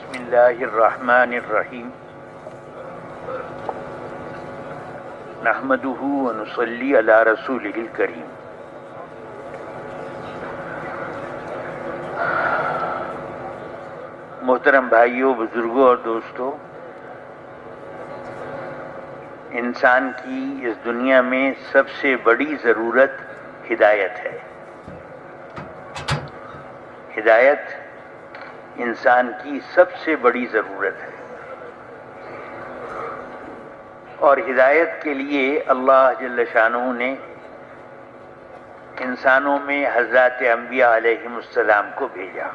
بسم اللہ الرحمن الرحیم نحمدہ ونصلی علی رسولہ الکریم. محترم بھائیوں، بزرگوں اور دوستوں، انسان کی اس دنیا میں سب سے بڑی ضرورت ہدایت ہے. ہدایت انسان کی سب سے بڑی ضرورت ہے، اور ہدایت کے لیے اللہ جل شانہ نے انسانوں میں حضرات انبیاء علیہم السلام کو بھیجا.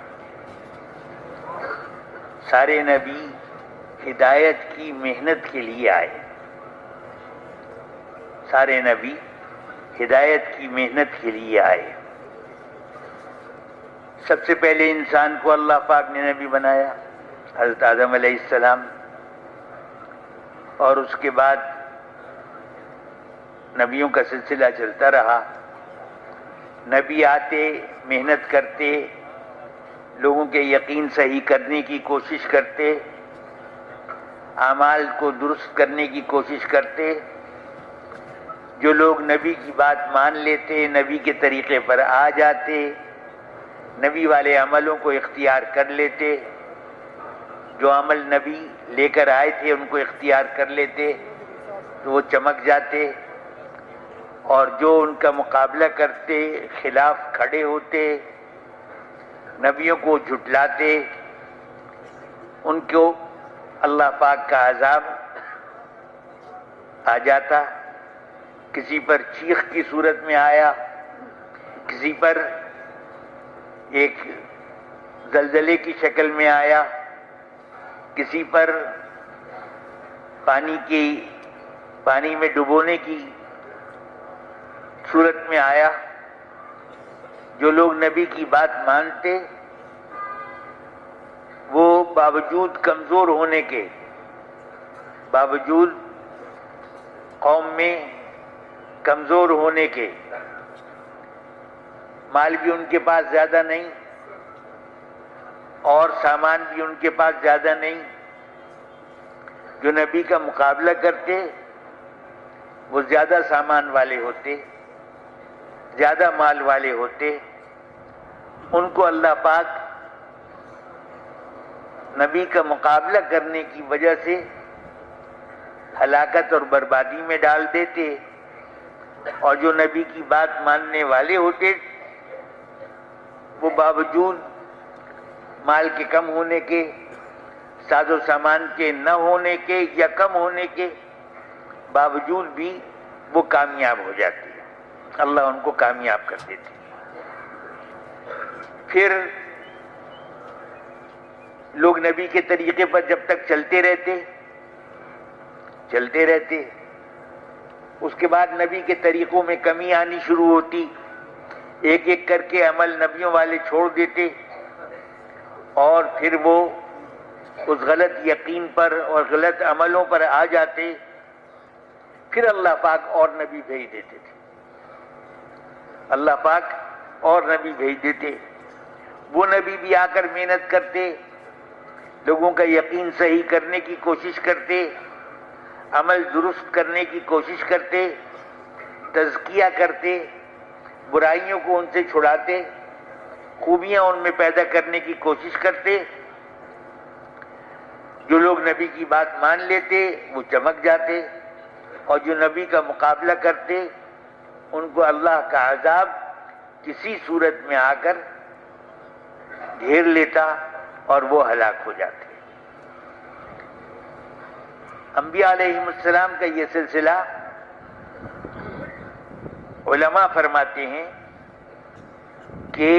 سارے نبی ہدایت کی محنت کے لیے آئے. سارے نبی ہدایت کی محنت کے لیے آئے. سب سے پہلے انسان کو اللہ پاک نے نبی بنایا، حضرت آدم علیہ السلام، اور اس کے بعد نبیوں کا سلسلہ چلتا رہا. نبی آتے، محنت کرتے، لوگوں کے یقین صحیح کرنے کی کوشش کرتے، اعمال کو درست کرنے کی کوشش کرتے. جو لوگ نبی کی بات مان لیتے، نبی کے طریقے پر آ جاتے، نبی والے عملوں کو اختیار کر لیتے، جو عمل نبی لے کر آئے تھے ان کو اختیار کر لیتے تو وہ چمک جاتے، اور جو ان کا مقابلہ کرتے، خلاف کھڑے ہوتے، نبیوں کو جھٹلاتے، ان کو اللہ پاک کا عذاب آ جاتا. کسی پر چیخ کی صورت میں آیا، کسی پر ایک زلزلے کی شکل میں آیا، کسی پر پانی میں ڈبونے کی صورت میں آیا. جو لوگ نبی کی بات مانتے، وہ باوجود کمزور ہونے کے، باوجود قوم میں کمزور ہونے کے، مال بھی ان کے پاس زیادہ نہیں اور سامان بھی ان کے پاس زیادہ نہیں، جو نبی کا مقابلہ کرتے وہ زیادہ سامان والے ہوتے، زیادہ مال والے ہوتے. ان کو اللہ پاک نبی کا مقابلہ کرنے کی وجہ سے ہلاکت اور بربادی میں ڈال دیتے، اور جو نبی کی بات ماننے والے ہوتے وہ باوجود مال کے کم ہونے کے، ساز و سامان کے نہ ہونے کے یا کم ہونے کے باوجود بھی وہ کامیاب ہو جاتے. اللہ ان کو کامیاب کر دیتے. پھر لوگ نبی کے طریقے پر جب تک چلتے رہتے، اس کے بعد نبی کے طریقوں میں کمی آنی شروع ہوتی. ایک ایک کر کے عمل نبیوں والے چھوڑ دیتے، اور پھر وہ اس غلط یقین پر اور غلط عملوں پر آ جاتے. پھر اللہ پاک اور نبی بھیج دیتے تھے. اللہ پاک اور نبی بھیج دیتے. وہ نبی بھی آ کر محنت کرتے، لوگوں کا یقین صحیح کرنے کی کوشش کرتے، عمل درست کرنے کی کوشش کرتے، تزکیہ کرتے، برائیوں کو ان سے چھڑاتے، خوبیاں ان میں پیدا کرنے کی کوشش کرتے. جو لوگ نبی کی بات مان لیتے وہ چمک جاتے، اور جو نبی کا مقابلہ کرتے ان کو اللہ کا عذاب کسی صورت میں آ کر گھیر لیتا اور وہ ہلاک ہو جاتے. انبیاء علیہم السلام کا یہ سلسلہ علماء فرماتے ہیں کہ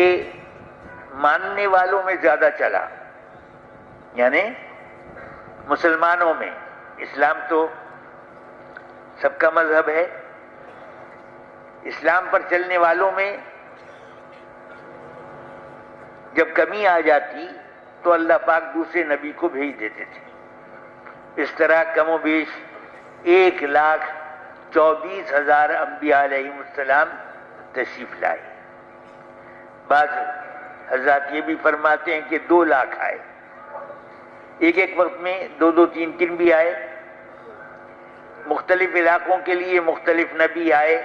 ماننے والوں میں زیادہ چلا، یعنی مسلمانوں میں. اسلام تو سب کا مذہب ہے، اسلام پر چلنے والوں میں جب کمی آ جاتی تو اللہ پاک دوسرے نبی کو بھیج دیتے تھے. اس طرح کم و بیش 1,24,000 انبیاء علیہم السلام تشریف لائے. بعض حضرات یہ بھی فرماتے ہیں کہ 2 لاکھ آئے. ایک ایک وقت میں 2 3 3 بھی آئے، مختلف علاقوں کے لیے مختلف نبی آئے،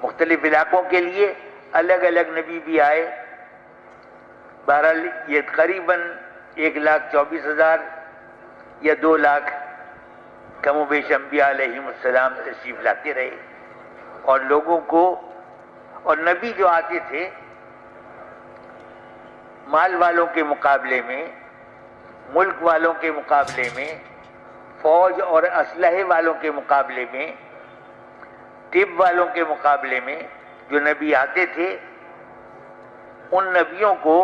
مختلف علاقوں کے لیے الگ الگ نبی بھی آئے۔ بہرحال یہ قریباً 1,24,000 یا 2 لاکھ کم و بیش انبیاء علیہم السلام تشریف لاتے رہے، اور لوگوں کو، اور نبی جو آتے تھے مال والوں کے مقابلے میں، ملک والوں کے مقابلے میں، فوج اور اسلحے والوں کے مقابلے میں، طب والوں کے مقابلے میں جو نبی آتے تھے ان نبیوں کو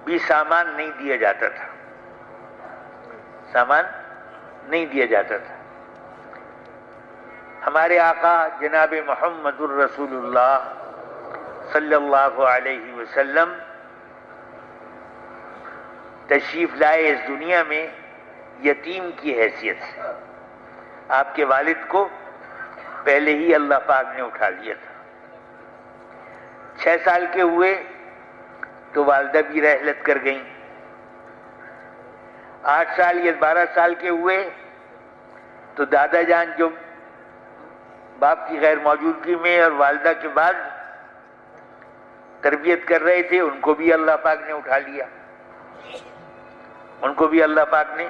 بھی سامان نہیں دیا جاتا تھا، سامان نہیں دیا جاتا تھا۔ ہمارے آقا جناب محمد الرسول اللہ صلی اللہ علیہ وسلم تشریف لائے اس دنیا میں یتیم کی حیثیت سے۔ آپ کے والد کو پہلے ہی اللہ پاک نے اٹھا لیا تھا۔ 6 سال کے ہوئے تو والدہ بھی رحلت کر گئیں، 8 سال یا 12 سال کے ہوئے تو دادا جان جو باپ کی غیر موجودگی میں اور والدہ کے بعد تربیت کر رہے تھے، ان کو بھی اللہ پاک نے اٹھا لیا، ان کو بھی اللہ پاک نے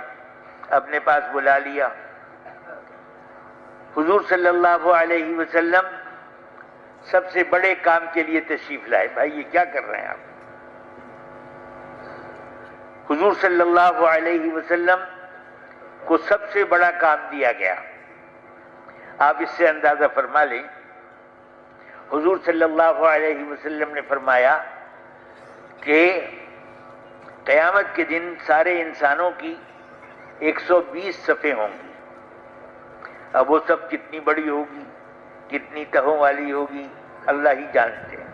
اپنے پاس بلا لیا۔ حضور صلی اللہ علیہ وسلم سب سے بڑے کام کے لیے تشریف لائے۔ بھائی یہ کیا کر رہے ہیں آپ؟ حضور صلی اللہ علیہ وسلم کو سب سے بڑا کام دیا گیا۔ آپ اس سے اندازہ فرما لیں، حضور صلی اللہ علیہ وسلم نے فرمایا کہ قیامت کے دن سارے انسانوں کی 120 صفیں ہوں گی۔ اب وہ سب کتنی بڑی ہوگی، کتنی تہوں والی ہوگی، اللہ ہی جانتے ہیں۔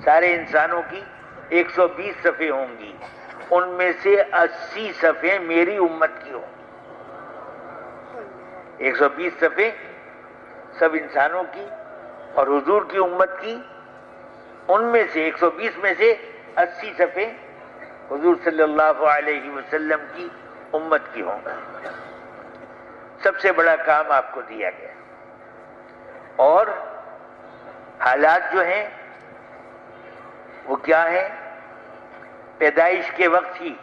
سارے انسانوں کی 120 صفیں ہوں گی، ان میں سے 80 صفیں میری امت کی ہوں۔ 120 صفیں سب انسانوں کی اور حضور کی امت کی، ان میں سے 120 میں سے 80 صفیں حضور صلی اللہ علیہ وسلم کی امت کی ہوں۔ سب سے بڑا کام آپ کو دیا گیا، اور حالات جو ہیں وہ کیا ہیں؟ پیدائش کے وقت ہی،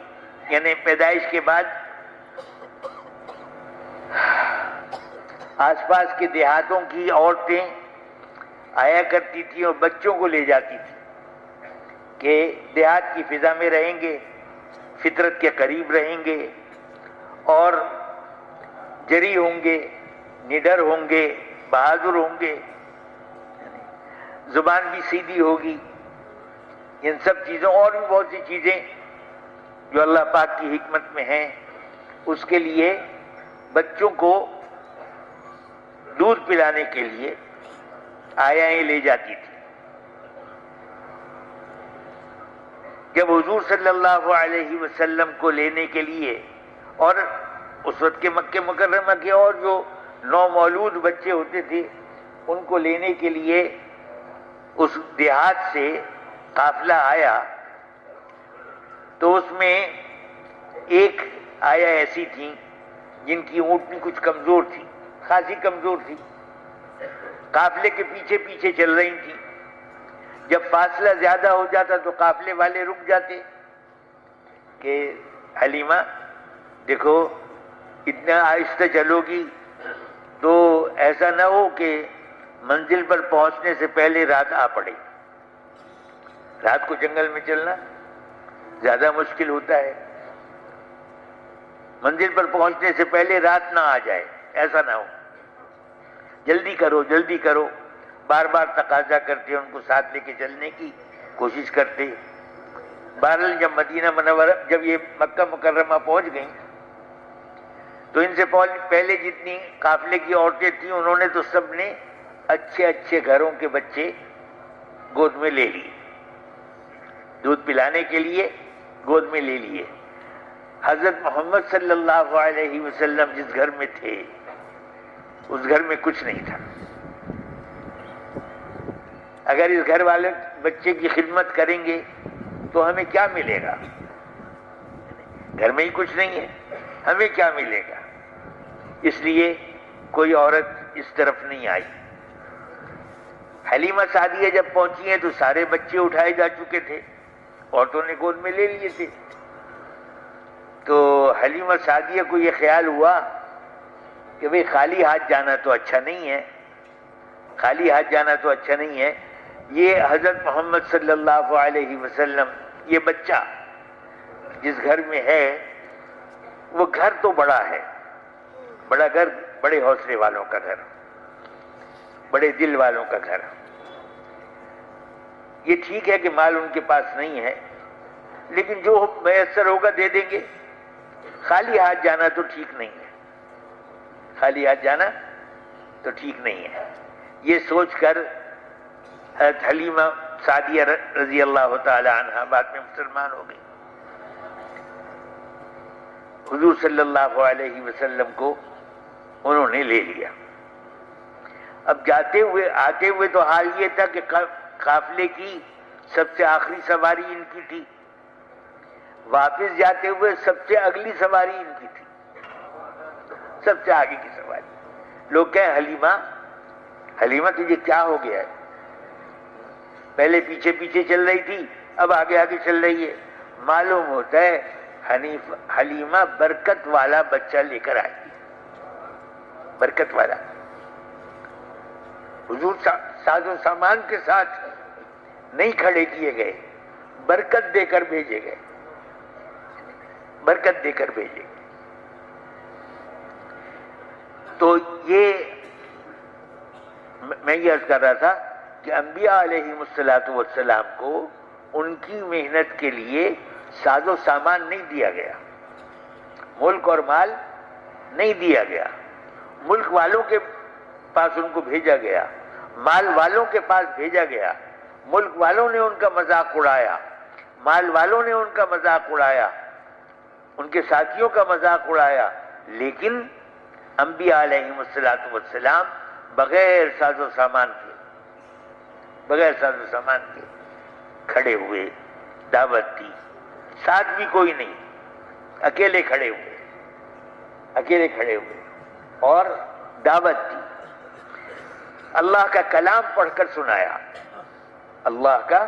یعنی پیدائش کے بعد آس پاس کے دیہاتوں کی عورتیں آیا کرتی تھیں اور بچوں کو لے جاتی تھیں کہ دیہات کی فضا میں رہیں گے، فطرت کے قریب رہیں گے اور جری ہوں گے، نڈر ہوں گے، بہادر ہوں گے، زبان بھی سیدھی ہوگی۔ ان سب چیزوں اور بھی بہت سی چیزیں جو اللہ پاک کی حکمت میں ہیں، اس کے لیے بچوں کو دودھ پلانے کے لیے آیائیں لے جاتی تھی۔ جب حضور صلی اللہ علیہ وسلم کو لینے کے لیے، اور اس وقت کے مکہ مکرمہ کے اور جو نومولود بچے ہوتے تھے ان کو لینے کے لیے اس دیہات سے قافلہ آیا، تو اس میں ایک آیا ایسی تھیں جن کی اونٹنی کچھ کمزور تھی، خاصی کمزور تھی، قافلے کے پیچھے پیچھے چل رہی تھیں۔ جب فاصلہ زیادہ ہو جاتا تو قافلے والے رک جاتے کہ حلیمہ دیکھو اتنا آہستہ چلو گی تو ایسا نہ ہو کہ منزل پر پہنچنے سے پہلے رات آ پڑے۔ رات کو جنگل میں چلنا زیادہ مشکل ہوتا ہے، منزل پر پہنچنے سے پہلے رات نہ آ جائے، ایسا نہ ہو، جلدی کرو جلدی کرو، بار بار تقاضا کرتے، ان کو ساتھ لے کے چلنے کی کوشش کرتے۔ بہرحال جب مدینہ منورہ، جب یہ مکہ مکرمہ پہنچ گئیں تو ان سے پہلے جتنی قافلے کی عورتیں تھیں انہوں نے تو سب نے اچھے اچھے گھروں کے بچے گود میں لے لیے، دودھ پلانے کے لیے گود میں لے لیے۔ حضرت محمد صلی اللہ علیہ وسلم جس گھر میں تھے اس گھر میں کچھ نہیں تھا۔ اگر اس گھر والے بچے کی خدمت کریں گے تو ہمیں کیا ملے گا؟ گھر میں ہی کچھ نہیں ہے، ہمیں کیا ملے گا؟ اس لیے کوئی عورت اس طرف نہیں آئی۔ حلیمہ سعدیہ جب پہنچی ہیں تو سارے بچے اٹھائے جا چکے تھے، عورتوں نے گود میں لے لیے تھے۔ تو حلیمہ سعدیہ کو یہ خیال ہوا کہ بھئی خالی ہاتھ جانا تو اچھا نہیں ہے، خالی ہاتھ جانا تو اچھا نہیں ہے۔ یہ حضرت محمد صلی اللہ علیہ وسلم، یہ بچہ جس گھر میں ہے وہ گھر تو بڑا ہے، بڑا گھر، بڑے حوصلے والوں کا گھر، بڑے دل والوں کا گھر۔ یہ ٹھیک ہے کہ مال ان کے پاس نہیں ہے، لیکن جو میسر ہوگا دے دیں گے۔ خالی ہاتھ جانا تو ٹھیک نہیں ہے، خالی ہاتھ جانا تو ٹھیک نہیں ہے۔ یہ سوچ کر حضرت حلیمہ سعدیہ رضی اللہ تعالی عنہا بعد میں مسلمان ہو گئی۔ حضور صلی اللہ علیہ وسلم کو انہوں نے لے لیا۔ اب جاتے ہوئے آتے ہوئے تو حال یہ تھا کہ قافلے کی سب سے آخری سواری ان کی تھی، واپس جاتے ہوئے سب سے اگلی سواری ان کی تھی، سب سے آگے کی سواری۔ لوگ کہیں حلیمہ تجھے کیا ہو گیا ہے؟ پہلے پیچھے پیچھے چل رہی تھی، اب آگے آگے چل رہی ہے۔ معلوم ہوتا ہے حلیمہ برکت والا بچہ لے کر آئی، برکت والا۔ حضور ساز و سامان کے ساتھ نہیں کھڑے کیے گئے، برکت دے کر بھیجے گئے، برکت دے کر بھیجے گئے۔ تو یہ میں یہ عرض کر رہا تھا کہ انبیاء علیہ السلام کو ان کی محنت کے لیے ساز و سامان نہیں دیا گیا، ملک اور مال نہیں دیا گیا۔ ملک والوں کے پاس ان کو بھیجا گیا، مال والوں کے پاس بھیجا گیا۔ ملک والوں نے ان کا مذاق اڑایا، مال والوں نے ان کا مذاق اڑایا، ان کے ساتھیوں کا مذاق اڑایا، لیکن انبیاء علیہ السلام بغیر ساز و سامان کے، بغیر ساز و سامان کے کھڑے ہوئے، دعوت دی، ساتھ بھی کوئی نہیں، اکیلے کھڑے ہوئے، اکیلے کھڑے ہوئے اور دعوت دی۔ اللہ کا کلام پڑھ کر سنایا، اللہ کا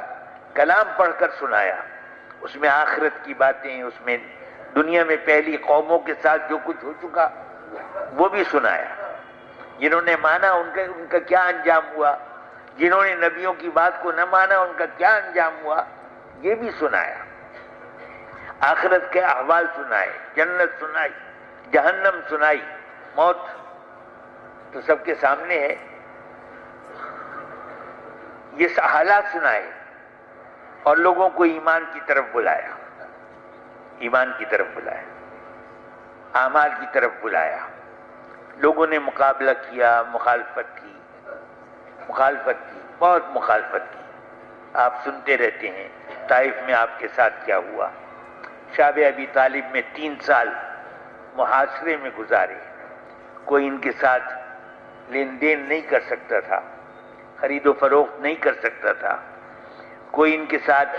کلام پڑھ کر سنایا، اس میں آخرت کی باتیں، اس میں دنیا میں پہلی قوموں کے ساتھ جو کچھ ہو چکا وہ بھی سنایا۔ جنہوں نے مانا ان کا کیا انجام ہوا، جنہوں نے نبیوں کی بات کو نہ مانا ان کا کیا انجام ہوا، یہ بھی سنایا۔ آخرت کے احوال سنائے، جنت سنائی، جہنم سنائی، موت تو سب کے سامنے ہے، یہ حالات سنائے اور لوگوں کو ایمان کی طرف بلایا، ایمان کی طرف بلایا، اعمال کی طرف بلایا۔ لوگوں نے مقابلہ کیا، مخالفت کی، بہت مخالفت کی۔ آپ سنتے رہتے ہیں طائف میں آپ کے ساتھ کیا ہوا۔ شعب ابی طالب میں 3 سال محاصرے میں گزارے، کوئی ان کے ساتھ لین دین نہیں کر سکتا تھا، خرید و فروخت نہیں کر سکتا تھا، کوئی ان کے ساتھ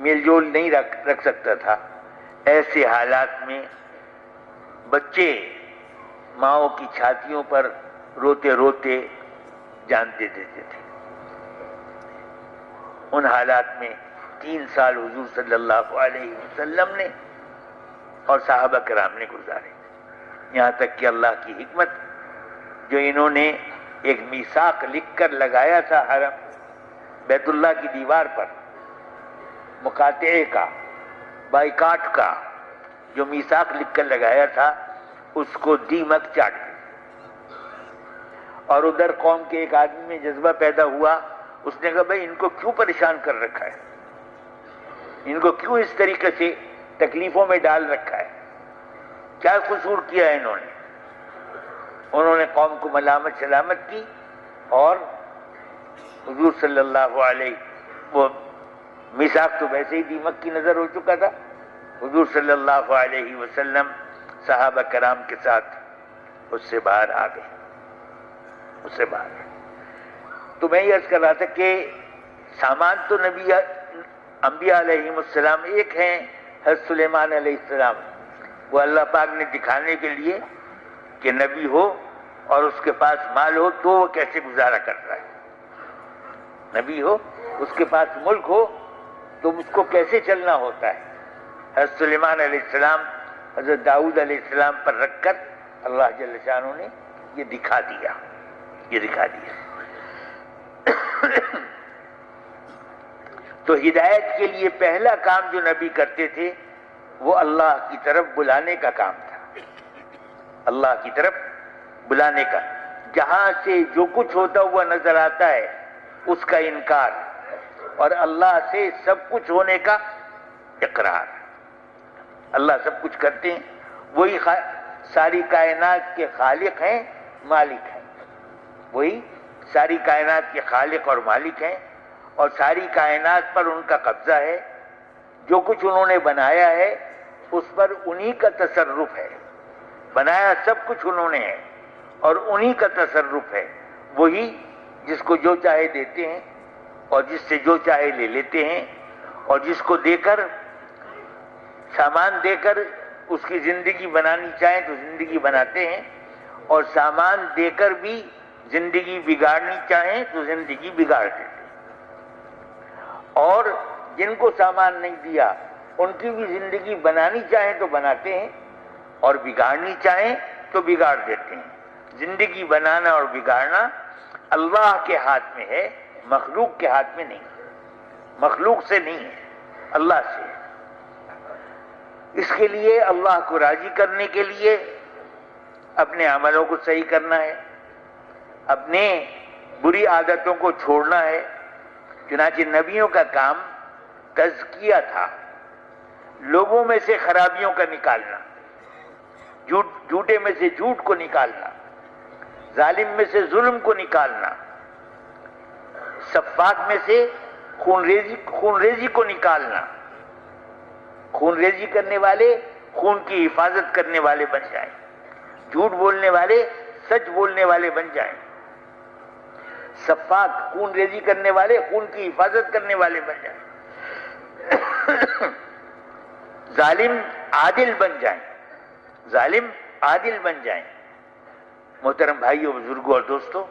میل جول نہیں رکھ سکتا تھا۔ ایسے حالات میں بچے ماؤں کی چھاتیوں پر روتے روتے جان دے دیتے تھے۔ ان حالات میں 3 سال حضور صلی اللہ علیہ وسلم نے اور صحابہ کرام نے گزارے، یہاں تک کہ اللہ کی حکمت جو انہوں نے ایک میثاق لکھ کر لگایا تھا حرم بیت اللہ کی دیوار پر، مقاطعے کا، بائیکاٹ کا جو میثاق لکھ کر لگایا تھا، اس کو دیمک چاٹ گئی۔ اور ادھر قوم کے ایک آدمی میں جذبہ پیدا ہوا، اس نے کہا بھائی ان کو کیوں پریشان کر رکھا ہے، ان کو کیوں اس طریقے سے تکلیفوں میں ڈال رکھا ہے، کیا قصور کیا ہے انہوں نے؟ انہوں نے قوم کو ملامت سلامت کی اور حضور صلی اللہ علیہ، وہ میثاق تو ویسے ہی دیمک کی نظر ہو چکا تھا، حضور صلی اللہ علیہ وسلم صحابہ کرام کے ساتھ اس سے باہر آ گئے، اس سے باہر۔ تو میں یہ عرض کر رہا تھا کہ سامان تو انبیاء علیہ السلام ایک ہیں، حضرت سلیمان علیہ السلام، وہ اللہ پاک نے دکھانے کے لیے کہ نبی ہو اور اس کے پاس مال ہو تو وہ کیسے گزارا کرتا ہے، نبی ہو اس کے پاس ملک ہو تو اس کو کیسے چلنا ہوتا ہے۔ حضرت سلیمان علیہ السلام حضرت داؤد علیہ السلام پر رکھ کر اللہ جل شانہ نے یہ دکھا دیا، یہ دکھا دیا۔ تو ہدایت کے لیے پہلا کام جو نبی کرتے تھے وہ اللہ کی طرف بلانے کا کام تھا، اللہ کی طرف بلانے کا۔ جہاں سے جو کچھ ہوتا ہوا نظر آتا ہے اس کا انکار، اور اللہ سے سب کچھ ہونے کا اقرار۔ اللہ سب کچھ کرتے ہیں، وہی ساری کائنات کے خالق ہیں، مالک ہیں، وہی ساری کائنات کے خالق اور مالک ہیں، اور ساری کائنات پر ان کا قبضہ ہے۔ جو کچھ انہوں نے بنایا ہے اس پر انہی کا تصرف ہے، بنایا سب کچھ انہوں نے ہے اور انہی کا تصرف ہے۔ وہی جس کو جو چاہے دیتے ہیں اور جس سے جو چاہے لے لیتے ہیں، اور جس کو دے کر سامان دے کر اس کی زندگی بنانی چاہیں تو زندگی بناتے ہیں، اور سامان دے کر بھی زندگی بگاڑنی چاہیں تو زندگی بگاڑ دیتے ہیں، اور جن کو سامان نہیں دیا ان کی بھی زندگی بنانی چاہیں تو بناتے ہیں اور بگاڑنی چاہیں تو بگاڑ دیتے ہیں۔ زندگی بنانا اور بگاڑنا اللہ کے ہاتھ میں ہے، مخلوق کے ہاتھ میں نہیں، مخلوق سے نہیں ہے، اللہ سے ہے۔ اس کے لیے اللہ کو راضی کرنے کے لیے اپنے عملوں کو صحیح کرنا ہے، اپنے بری عادتوں کو چھوڑنا ہے۔ چنانچہ نبیوں کا کام تزکیہ تھا، لوگوں میں سے خرابیوں کا نکالنا، جھوٹے میں سے جھوٹ کو نکالنا، ظالم میں سے ظلم کو نکالنا، سفاک میں سے خون ریزی کو نکالنا۔ خون ریزی کرنے والے خون کی حفاظت کرنے والے بن جائیں، جھوٹ بولنے والے سچ بولنے والے بن جائیں، سفاک خون ریزی کرنے والے خون کی حفاظت کرنے والے بن جائیں، ظالم عادل بن جائیں، ظالم عادل بن جائیں۔ محترم بھائیوں، بزرگوں اور دوستوں،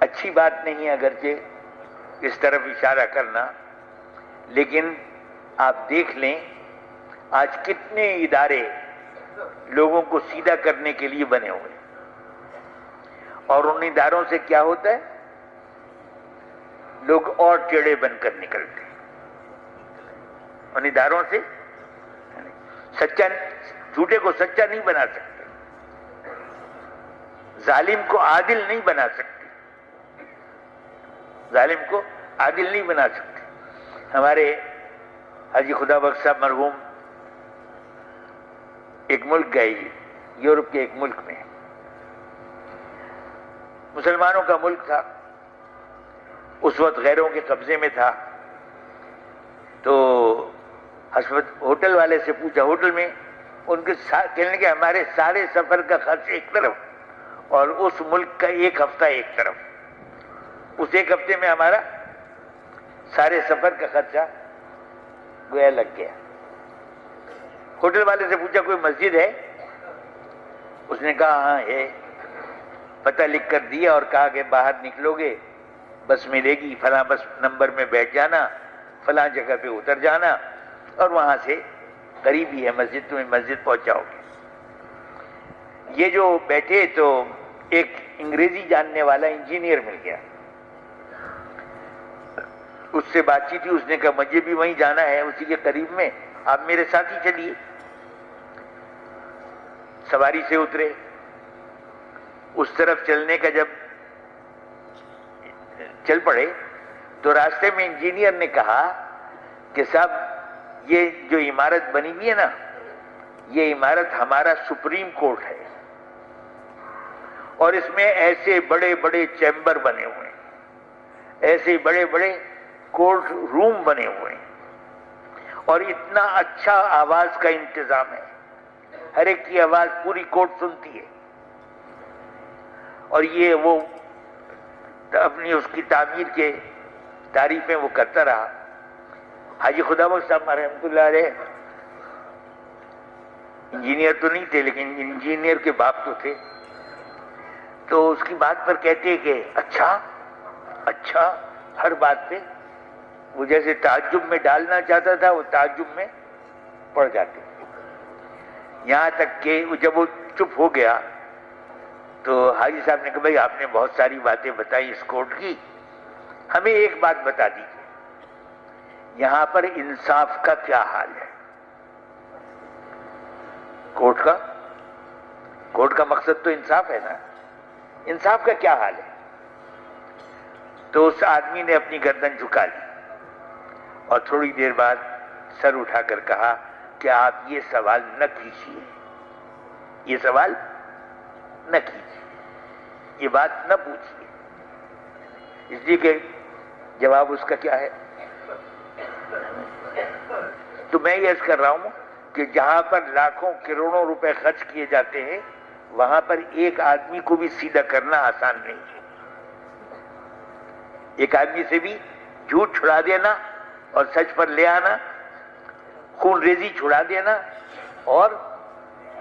اچھی بات نہیں ہے اگرچہ اس طرف اشارہ کرنا، لیکن آپ دیکھ لیں آج کتنے ادارے لوگوں کو سیدھا کرنے کے لیے بنے ہوئے، اور ان اداروں سے کیا ہوتا ہے؟ لوگ اور ٹیڑے بن کر نکلتے ہیں۔ ان اداروں سے سچا، جھوٹے کو سچا نہیں بنا سکتے، ظالم کو عادل نہیں بنا سکتے، ظالم کو عادل نہیں بنا سکتے۔ ہمارے حاجی خدا بخش صاحب مرحوم ایک ملک گئے، یورپ کے ایک ملک میں، مسلمانوں کا ملک تھا، اس وقت غیروں کے قبضے میں تھا۔ تو ہوٹل والے سے پوچھا، ہوٹل میں ان کے کہنے کے ہمارے سارے سفر کا خرچ ایک طرف اور اس ملک کا ایک ہفتہ ایک طرف، اس ایک ہفتے میں ہمارا سارے سفر کا خرچہ گویا لگ گیا۔ ہوٹل والے سے پوچھا کوئی مسجد ہے؟ اس نے کہا ہاں ہے، پتہ لکھ کر دیا اور کہا کہ باہر نکلو گے بس ملے گی، فلاں بس نمبر میں بیٹھ جانا، فلاں جگہ پہ اتر جانا، اور وہاں سے قریب ہی ہے مسجد، تمہیں مسجد پہنچاؤ گے۔ یہ جو بیٹھے تو ایک انگریزی جاننے والا انجینئر مل گیا، اس سے بات چیت تھی، اس نے کہا مجھے بھی وہیں جانا ہے اسی کے قریب میں، آپ میرے ساتھ ہی چلیے۔ سواری سے اترے، اس طرف چلنے کا جب چل پڑے تو راستے میں انجینئر نے کہا کہ صاحب یہ جو عمارت بنی ہوئی ہے نا، یہ عمارت ہمارا سپریم کورٹ ہے، اور اس میں ایسے بڑے بڑے چیمبر بنے ہوئے ہیں، ایسے بڑے بڑے کورٹ روم بنے ہوئے ہیں، اور اتنا اچھا آواز کا انتظام ہے، ہر ایک کی آواز پوری کورٹ سنتی ہے۔ اور یہ وہ اپنی اس کی تعمیر کے تعریفیں وہ کرتا رہا، حاجی خدا بخش صاحب رحمۃ اللہ علیہ انجینئر تو نہیں تھے لیکن انجینئر کے باپ تو تھے، تو اس کی بات پر کہتے کہ اچھا ہر بات پہ وہ جیسے تعجب میں ڈالنا چاہتا تھا وہ تعجب میں پڑ جاتے، یہاں تک کہ جب وہ چپ ہو گیا تو حاجی صاحب نے کہا بھائی آپ نے بہت ساری باتیں بتائی اس کوٹ کی، ہمیں ایک بات بتا دیجیے یہاں پر انصاف کا کیا حال ہے؟ کوٹ کا مقصد تو انصاف ہے نا، انصاف کا کیا حال ہے؟ تو اس آدمی نے اپنی گردن جھکا لی اور تھوڑی دیر بعد سر اٹھا کر کہا کہ آپ یہ سوال نہ کیجیے، یہ سوال نہ کیجیے، یہ بات نہ پوچھیے، اس لیے کہ جواب اس کا کیا ہے؟ تو میں یہ عرض کر رہا ہوں کہ جہاں پر لاکھوں کروڑوں روپے خرچ کیے جاتے ہیں وہاں پر ایک آدمی کو بھی سیدھا کرنا آسان نہیں ہے، ایک آدمی سے بھی جھوٹ چھڑا دینا اور سچ پر لے آنا، خون ریزی چھڑا دینا اور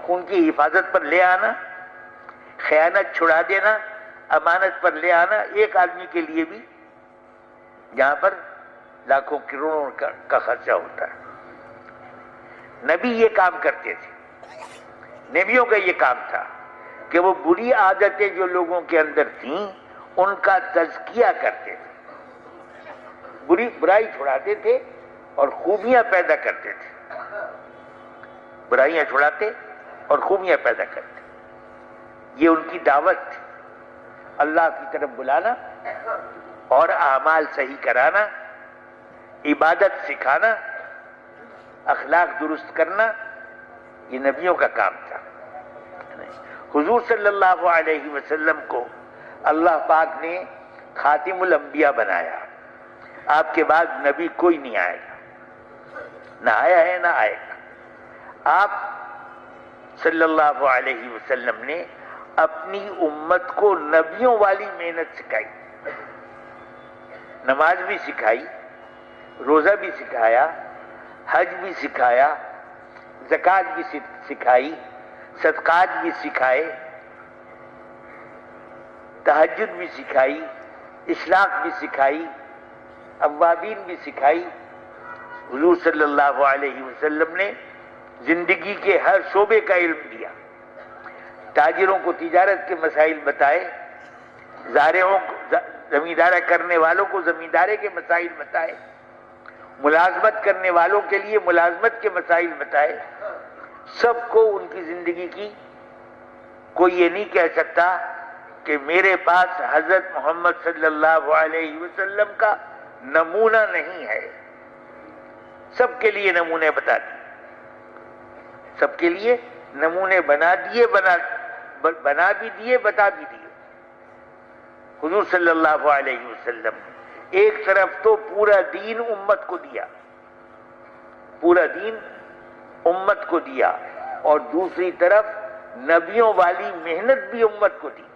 خون کی حفاظت پر لے آنا، خیانت چھڑا دینا، امانت پر لے آنا، ایک آدمی کے لیے بھی جہاں پر لاکھوں کروڑوں کا خرچہ ہوتا ہے۔ نبی یہ کام کرتے تھے، نبیوں کا یہ کام تھا کہ وہ بری عادتیں جو لوگوں کے اندر تھیں ان کا تزکیہ کرتے تھے، برائی چھڑاتے تھے اور خوبیاں پیدا کرتے تھے، برائیاں چھڑاتے اور خوبیاں پیدا کرتے، یہ ان کی دعوت تھی، اللہ کی طرف بلانا اور اعمال صحیح کرانا، عبادت سکھانا، اخلاق درست کرنا، یہ نبیوں کا کام تھا۔ حضور صلی اللہ علیہ وسلم کو اللہ پاک نے خاتم الانبیاء بنایا، آپ کے بعد نبی کوئی نہیں آئے گا، نہ آیا ہے نہ آئے گا۔ آپ صلی اللہ علیہ وسلم نے اپنی امت کو نبیوں والی محنت سکھائی، نماز بھی سکھائی، روزہ بھی سکھایا، حج بھی سکھایا، زکوٰۃ بھی سکھائی، صدقات بھی سکھائے، تہجد بھی سکھائی، اشراق بھی سکھائی، اوابین بھی سکھائی۔ حضور صلی اللہ علیہ وسلم نے زندگی کے ہر شعبے کا علم دیا، تاجروں کو تجارت کے مسائل بتائے، زارعوں کو زمیندارہ کرنے والوں کو زمیندارے کے مسائل بتائے، ملازمت کرنے والوں کے لیے ملازمت کے مسائل بتائے، سب کو ان کی زندگی کی کوئی یہ نہیں کہہ سکتا کہ میرے پاس حضرت محمد صلی اللہ علیہ وسلم کا نمونہ نہیں ہے، سب کے لیے نمونے بتا دیے، سب کے لیے نمونے بنا دیے، بنا بھی دیے، بتا بھی دیے۔ حضور صلی اللہ علیہ وسلم نے ایک طرف تو پورا دین امت کو دیا، پورا دین امت کو دیا، اور دوسری طرف نبیوں والی محنت بھی امت کو دی،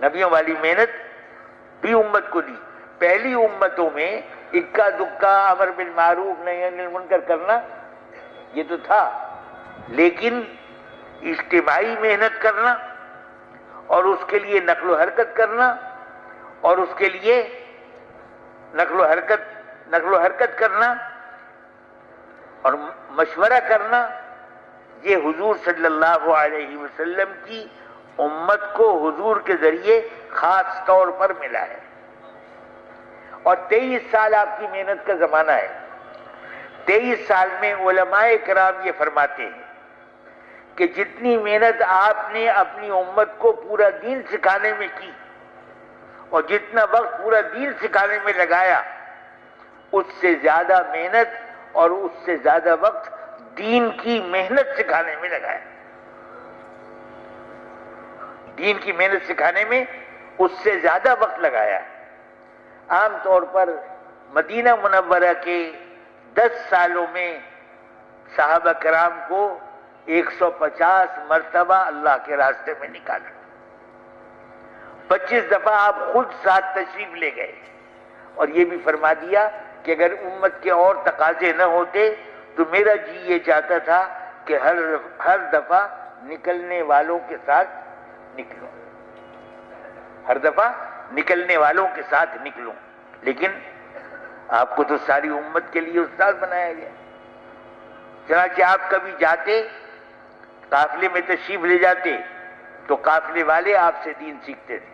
نبیوں والی محنت بھی امت کو دی۔ پہلی امتوں میں اکا دکا امر بالمعروف نہی عن المنکر کرنا یہ تو تھا، لیکن اجتماعی محنت کرنا اور اس کے لیے نقل و حرکت کرنا اور اس کے لیے نقل و حرکت کرنا اور مشورہ کرنا، یہ حضور صلی اللہ علیہ وسلم کی امت کو حضور کے ذریعے خاص طور پر ملا ہے۔ اور 23 سال آپ کی محنت کا زمانہ ہے، 23 سال میں علماء کرام یہ فرماتے ہیں کہ جتنی محنت آپ نے اپنی امت کو پورا دین سکھانے میں کی اور جتنا وقت پورا دین سکھانے میں لگایا، اس سے زیادہ محنت اور اس سے زیادہ وقت دین کی محنت سکھانے میں لگایا، دین کی محنت سکھانے میں اس سے زیادہ وقت لگایا۔ عام طور پر مدینہ منورہ کے 10 سالوں میں صحابہ کرام کو 150 مرتبہ اللہ کے راستے میں نکالا، 25 دفعہ آپ خود ساتھ تشریف لے گئے، اور یہ بھی فرما دیا کہ اگر امت کے اور تقاضے نہ ہوتے تو میرا جی یہ چاہتا تھا کہ ہر دفعہ نکلنے والوں کے ساتھ نکلوں، ہر دفعہ نکلنے والوں کے ساتھ نکلوں، لیکن آپ کو تو ساری امت کے لیے استاد بنایا گیا۔ چنانچہ آپ کبھی جاتے، قافلے میں تشریف لے جاتے تو قافلے والے آپ سے دین سیکھتے تھے،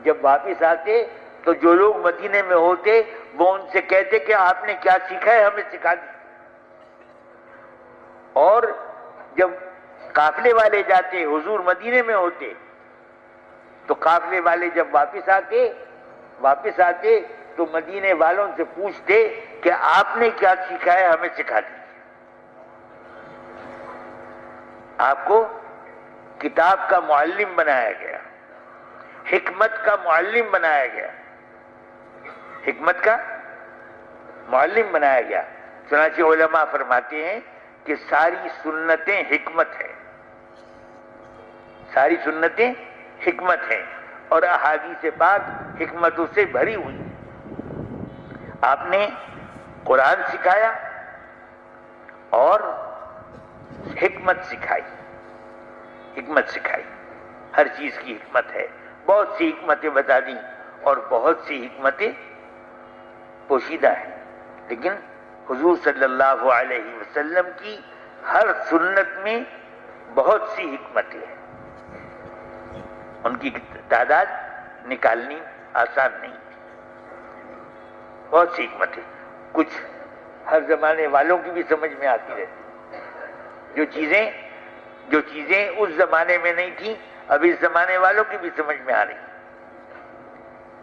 جب واپس آتے تو جو لوگ مدینے میں ہوتے وہ ان سے کہتے کہ آپ نے کیا سیکھا ہے ہمیں سکھا دی، اور جب قافلے والے جاتے، حضور مدینے میں ہوتے تو قافلے والے جب واپس آتے تو مدینے والوں سے پوچھتے کہ آپ نے کیا سیکھا ہے ہمیں سکھا دیجیے۔ آپ کو کتاب کا معلم بنایا گیا، حکمت کا معلم بنایا گیا، حکمت کا معلم بنایا گیا۔ چنانچہ علماء فرماتے ہیں کہ ساری سنتیں حکمت ہیں، ساری سنتیں حکمت ہیں، اور احادیث پاک حکمتوں سے بھری ہوئی۔ آپ نے قرآن سکھایا اور حکمت سکھائی، حکمت سکھائی، ہر چیز کی حکمت ہے، بہت سی حکمتیں بتا دیں اور بہت سی حکمتیں پوشیدہ ہیں، لیکن حضور صلی اللہ علیہ وسلم کی ہر سنت میں بہت سی حکمتیں ہیں، ان کی تعداد نکالنی آسان نہیں، بہت سی حکمتیں، کچھ ہر زمانے والوں کی بھی سمجھ میں آتی رہتی، جو چیزیں اس زمانے میں نہیں تھیں اب اس زمانے والوں کی بھی سمجھ میں آ رہی،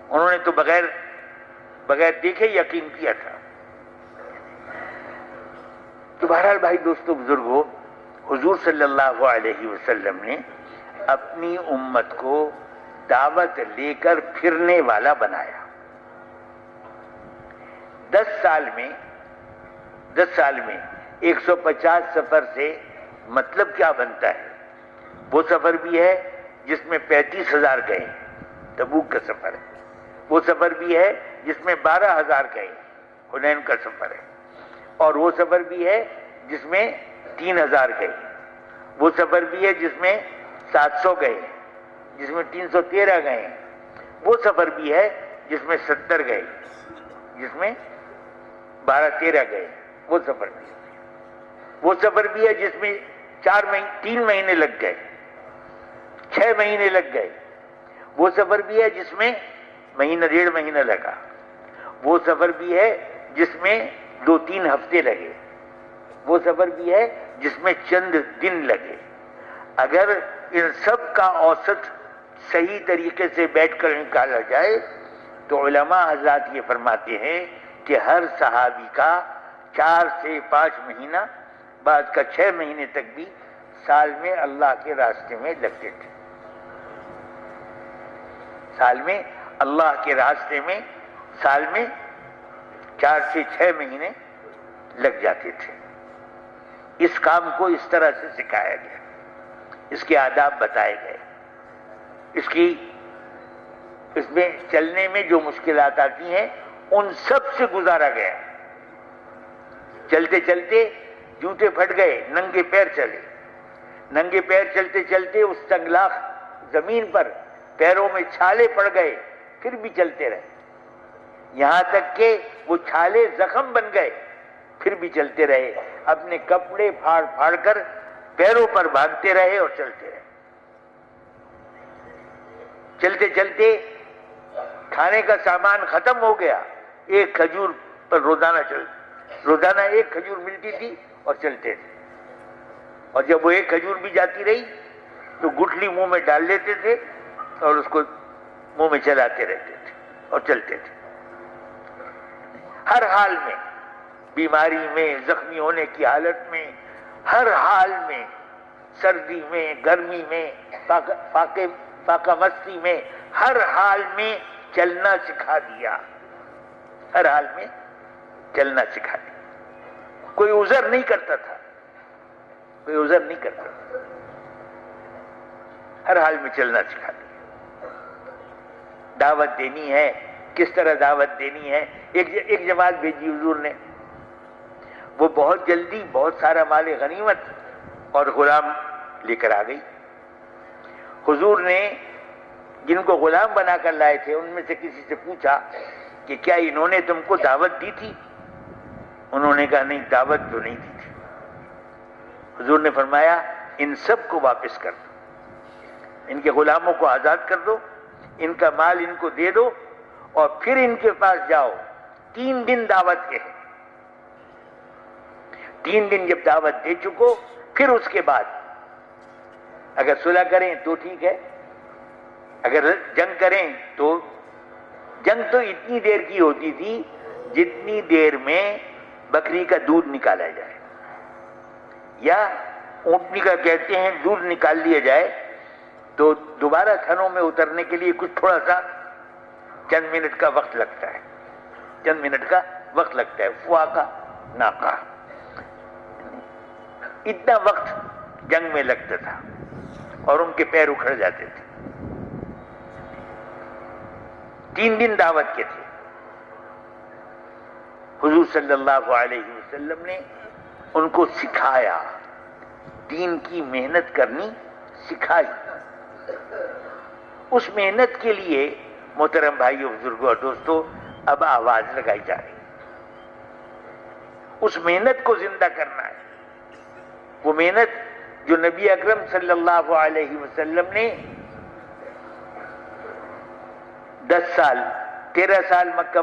انہوں نے تو بغیر دیکھے یقین کیا تھا۔ تو بہرحال بھائی دوستو بزرگوں، حضور صلی اللہ علیہ وسلم نے اپنی امت کو دعوت لے کر پھرنے والا بنایا۔ 10 سال میں 150 سفر سے مطلب کیا بنتا ہے؟ وہ سفر بھی ہے جس میں 35,000 گئے، تبوک کا سفر ہے، وہ سفر بھی ہے جس میں 12,000 گئے، حنین کا سفر ہے، اور وہ سفر بھی ہے جس میں 3,000 گئے، وہ سفر بھی ہے جس میں 700 گئے، جس میں 313 گئے، وہ سفر بھی ہے جس میں 70 گئے، جس میں 12-13 گئے، وہ سفر بھی ہے، وہ سفر بھی ہے جس میں 3 مہینے لگ گئے، 6 مہینے لگ گئے، وہ سفر بھی ہے جس میں مہینہ 1.5 مہینہ لگا، وہ سفر بھی ہے جس میں 2-3 ہفتے لگے، وہ سفر بھی ہے جس میں چند دن لگے۔ اگر ان سب کا اوسط صحیح طریقے سے بیٹھ کر نکالا جائے تو علماء حضرات یہ فرماتے ہیں کہ ہر صحابی کا 4 سے 5 مہینہ، بعض کا 6 مہینے تک بھی سال میں اللہ کے راستے میں لگتے تھے، سال میں اللہ کے راستے میں سال میں 4 سے 6 مہینے لگ جاتے تھے۔ اس کام کو اس طرح سے سکھایا گیا، اس کے آداب بتائے گئے، اس میں چلنے میں جو مشکلات آتی ہیں ان سب سے گزارا گیا۔ چلتے چلتے جوتے پھٹ گئے، ننگے پیر چلے، ننگے پیر چلتے چلتے اس سنگلاخ زمین پر پیروں میں چھالے پڑ گئے، پھر بھی چلتے رہے، یہاں تک کہ وہ چھالے زخم بن گئے، پھر بھی چلتے رہے، اپنے کپڑے پھاڑ پھاڑ کر پیروں پر باندھتے رہے اور چلتے رہے۔ چلتے چلتے کھانے کا سامان ختم ہو گیا، ایک کھجور پر روزانہ ایک کھجور ملتی تھی اور چلتے تھے، اور جب وہ ایک کھجور بھی جاتی رہی تو گٹھلی منہ میں ڈال لیتے تھے اور اس کو منہ میں چلاتے رہتے تھے اور چلتے تھے۔ ہر حال میں، بیماری میں، زخمی ہونے کی حالت میں، ہر حال میں، سردی میں، گرمی میں، فاقہ مستی میں، ہر حال میں چلنا سکھا دیا، ہر حال میں چلنا سکھا دیا۔ کوئی عذر نہیں کرتا تھا، کوئی عذر نہیں کرتا تھا، ہر حال میں چلنا سکھا دیا۔ دعوت دینی ہے کس طرح دعوت دینی ہے. ایک جماعت بھیجی حضور نے، وہ بہت جلدی بہت سارا مال غنیمت اور غلام لے کر آ گئی. حضور نے جن کو غلام بنا کر لائے تھے ان میں سے کسی سے پوچھا کہ کیا انہوں نے تم کو دعوت دی تھی؟ انہوں نے کہا نہیں، دعوت تو نہیں دی تھی. حضور نے فرمایا ان سب کو واپس کر دو، ان کے غلاموں کو آزاد کر دو، ان کا مال ان کو دے دو، اور پھر ان کے پاس جاؤ. 3 دن دعوت کے ہیں. 3 دن جب دعوت دے چکو، پھر اس کے بعد اگر صلح کریں تو ٹھیک ہے، اگر جنگ کریں تو جنگ تو اتنی دیر کی ہوتی تھی جتنی دیر میں بکری کا دودھ نکالا جائے، یا اونٹنی کا کہتے ہیں دودھ نکال لیا جائے تو دوبارہ تھنوں میں اترنے کے لیے کچھ تھوڑا سا چند منٹ کا وقت لگتا ہے، چند منٹ کا وقت لگتا ہے. فوا کا ناکا اتنا وقت جنگ میں لگتا تھا اور ان کے پیر اکھڑ جاتے تھے. 3 دن دعوت کے تھے. حضور صلی اللہ علیہ وسلم نے ان کو سکھایا، دین کی محنت کرنی سکھائی. اس محنت کے لیے محترم بھائیو، بزرگوں اور دوستو، اب آواز لگائی جا رہی. اس محنت کو زندہ کرنا ہے، وہ محنت جو نبی اکرم صلی اللہ علیہ وسلم نے 10 سال 13 سال مکہ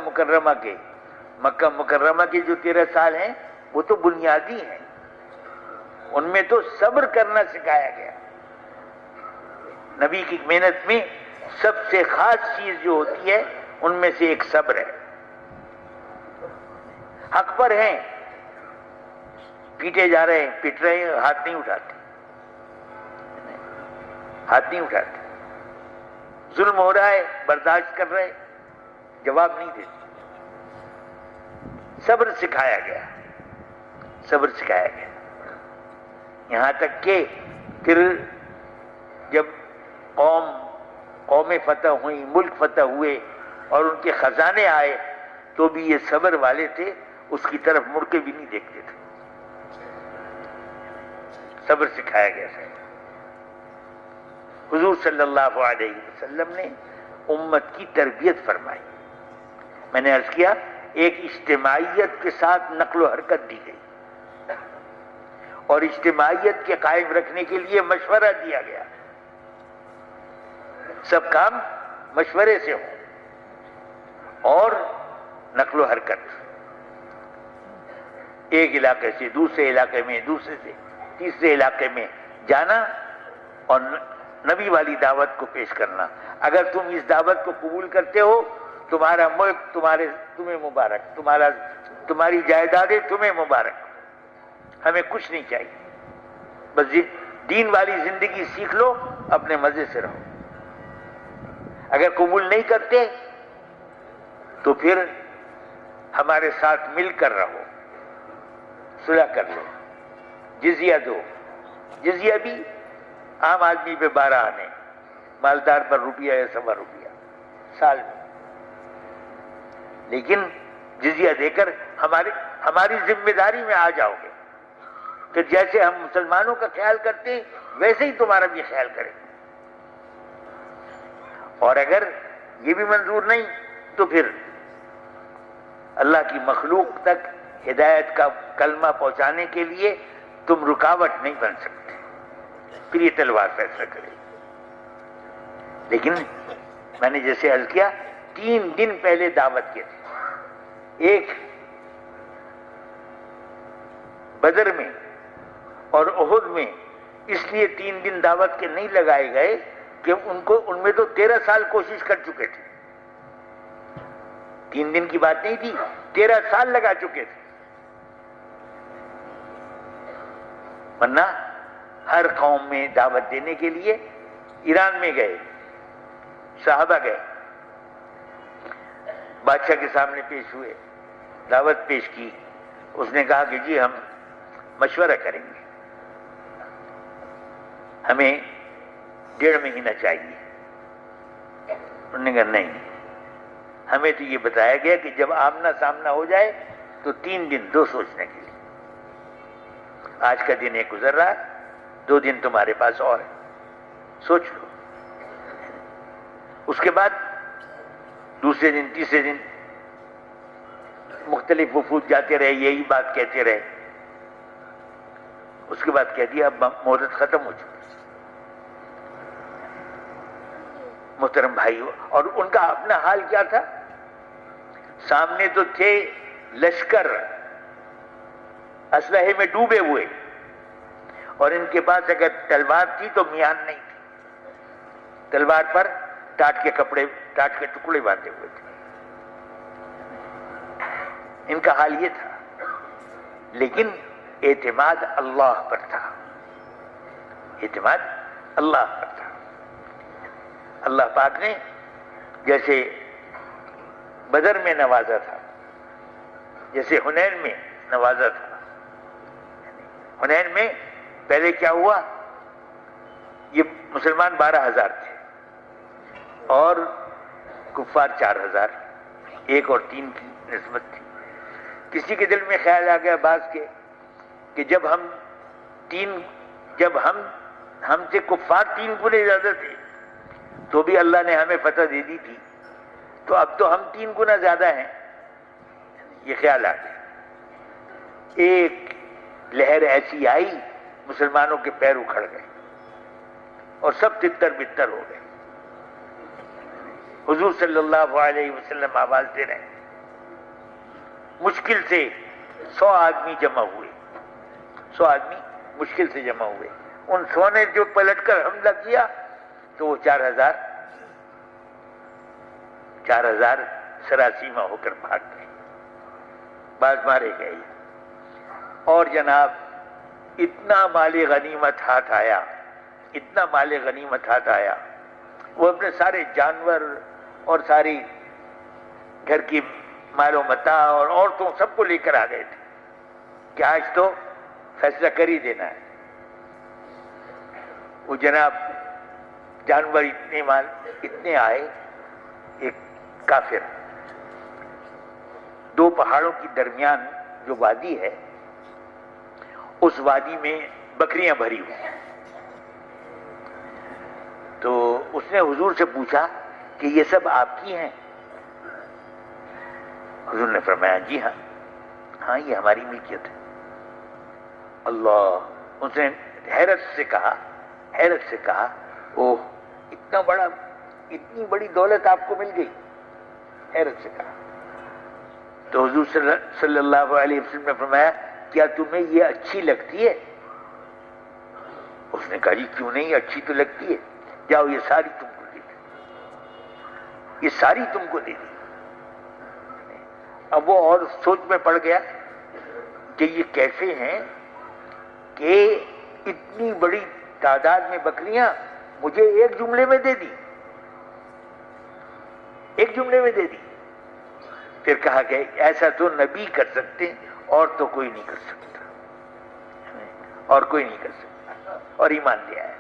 مکرمہ کے جو 13 سال ہیں وہ تو بنیادی ہیں. ان میں تو صبر کرنا سکھایا گیا. نبی کی محنت میں سب سے خاص چیز جو ہوتی ہے ان میں سے ایک صبر ہے. حق پر ہیں، پیٹے جا رہے ہیں، پٹ رہے ہیں، ہاتھ نہیں اٹھاتے. ظلم ہو رہا ہے، برداشت کر رہے، جواب نہیں دیتے. صبر سکھایا گیا. یہاں تک کہ پھر جب قومیں فتح ہوئیں، ملک فتح ہوئے اور ان کے خزانے آئے تو بھی یہ صبر والے تھے، اس کی طرف مڑ کے بھی نہیں دیکھتے تھے. صبر سکھایا گیا ہے. حضور صلی اللہ علیہ وسلم نے امت کی تربیت فرمائی. میں نے عرض کیا ایک اجتماعیت کے ساتھ نقل و حرکت دی گئی اور اجتماعیت کے قائم رکھنے کے لیے مشورہ دیا گیا. سب کام مشورے سے ہو اور نقل و حرکت، ایک علاقے سے دوسرے علاقے میں، دوسرے سے تیسرے علاقے میں جانا اور نبی والی دعوت کو پیش کرنا. اگر تم اس دعوت کو قبول کرتے ہو، تمہارا ملک تمہیں مبارک، تمہاری جائیدادیں تمہیں مبارک. ہمیں کچھ نہیں چاہیے، بس دین والی زندگی سیکھ لو، اپنے مزے سے رہو. اگر قبول نہیں کرتے تو پھر ہمارے ساتھ مل کر رہو، صلح کر لو، جزیہ دو. جزیہ بھی عام آدمی پہ 12 آنے، مالدار پر روپیہ یا 1.25 روپیہ سال میں، لیکن جزیہ دے کر ہماری ذمہ داری میں آ جاؤ گے. پھر جیسے ہم مسلمانوں کا خیال کرتے ہیں ویسے ہی تمہارا بھی خیال کریں. اور اگر یہ بھی منظور نہیں تو پھر اللہ کی مخلوق تک ہدایت کا کلمہ پہنچانے کے لیے تم رکاوٹ نہیں بن سکتے. پھر یہ تلوار فیصلہ کرے. لیکن میں نے جیسے عرض کیا 3 دن پہلے دعوت کے تھے. ایک بدر میں اور احد میں اس لیے 3 دن دعوت کے نہیں لگائے گئے کہ ان میں تو 13 سال کوشش کر چکے تھے. 3 دن کی بات نہیں تھی، 13 سال لگا چکے تھے. ورنہ ہر قوم میں دعوت دینے کے لیے ایران میں گئے، صحابہ گئے، بادشاہ کے سامنے پیش ہوئے، دعوت پیش کی. اس نے کہا کہ جی ہم مشورہ کریں گے، ہمیں 1.5 مہینہ چاہیے. انہوں نے کہا نہیں، ہمیں تو یہ بتایا گیا کہ جب آمنا سامنا ہو جائے تو 3 دن دو سوچنے کے لیے. آج کا دن ایک گزر رہا، 2 دن تمہارے پاس اور ہے، سوچ لو. اس کے بعد دوسرے دن تیسرے دن مختلف وفود جاتے رہے، یہی بات کہتے رہے. اس کے بعد کہہ دیا اب مہلت ختم ہو چکی. محترم بھائیو، اور ان کا اپنا حال کیا تھا؟ سامنے تو تھے لشکر اسلحے میں ڈوبے ہوئے، اور ان کے پاس اگر تلوار تھی تو میان نہیں تھی. تلوار پر ٹاٹ کے ٹکڑے باندھے ہوئے تھے. ان کا حال یہ تھا، لیکن اعتماد اللہ پر تھا. اعتماد اللہ پر تھا. اللہ پاک نے جیسے بدر میں نوازا تھا، جیسے حنین میں نوازا تھا. حنین میں پہلے کیا ہوا؟ یہ مسلمان 12,000 تھے اور کفار 4,000، 1 اور 3 کی نسبت تھی. کسی کے دل میں خیال آ گیا بعض کے کہ جب ہم سے کفار 3 گنے زیادہ تھے تو بھی اللہ نے ہمیں فتح دے دی تھی، تو اب تو ہم 3 گنا زیادہ ہیں. یہ خیال آ گیا. ایک لہر ایسی آئی، مسلمانوں کے پیر اکھڑ گئے اور سب تتر بتر ہو گئے. حضور صلی اللہ علیہ وسلم آواز دے رہے ہیں. مشکل سے 100 آدمی جمع ہوئے. 100 آدمی مشکل سے جمع ہوئے. ان 100 نے جو پلٹ کر حملہ کیا تو وہ 4,000 سراسیمہ ہو کر بھاگ گئے، بعض مارے گئے. اور جناب اتنا مال غنیمت ہاتھ آیا، اتنا مال غنیمت ہاتھ آیا. وہ اپنے سارے جانور اور ساری گھر کی مال و متاع اور عورتوں سب کو لے کر آ گئے تھے کہ آج تو فیصلہ کر ہی دینا ہے. وہ جناب جانور اتنے آئے. ایک کافر 2 پہاڑوں کی درمیان جو وادی ہے، اس وادی میں بکریاں بھری ہوئی. تو اس نے حضور سے پوچھا کہ یہ سب آپ کی ہیں؟ حضور نے فرمایا جی ہاں یہ ہماری ملکیت ہے. اللہ! اس نے حیرت سے کہا اوہ اتنی بڑی دولت آپ کو مل گئی. حیرت سے کہا. تو حضور صلی اللہ علیہ وسلم نے فرمایا کیا تمہیں یہ اچھی لگتی ہے؟ اس نے کہا جی کیوں نہیں، اچھی تو لگتی ہے. جاؤ یہ ساری تم کو دے دی. یہ ساری تم کو دے دی. اب وہ اور سوچ میں پڑ گیا کہ یہ کیسے ہیں کہ اتنی بڑی تعداد میں بکریاں مجھے ایک جملے میں دے دی. ایک جملے میں دے دی. پھر کہا کہ ایسا تو نبی کر سکتے اور تو کوئی نہیں کر سکتا، اور کوئی نہیں کر سکتا. اور ایمان لے آیا.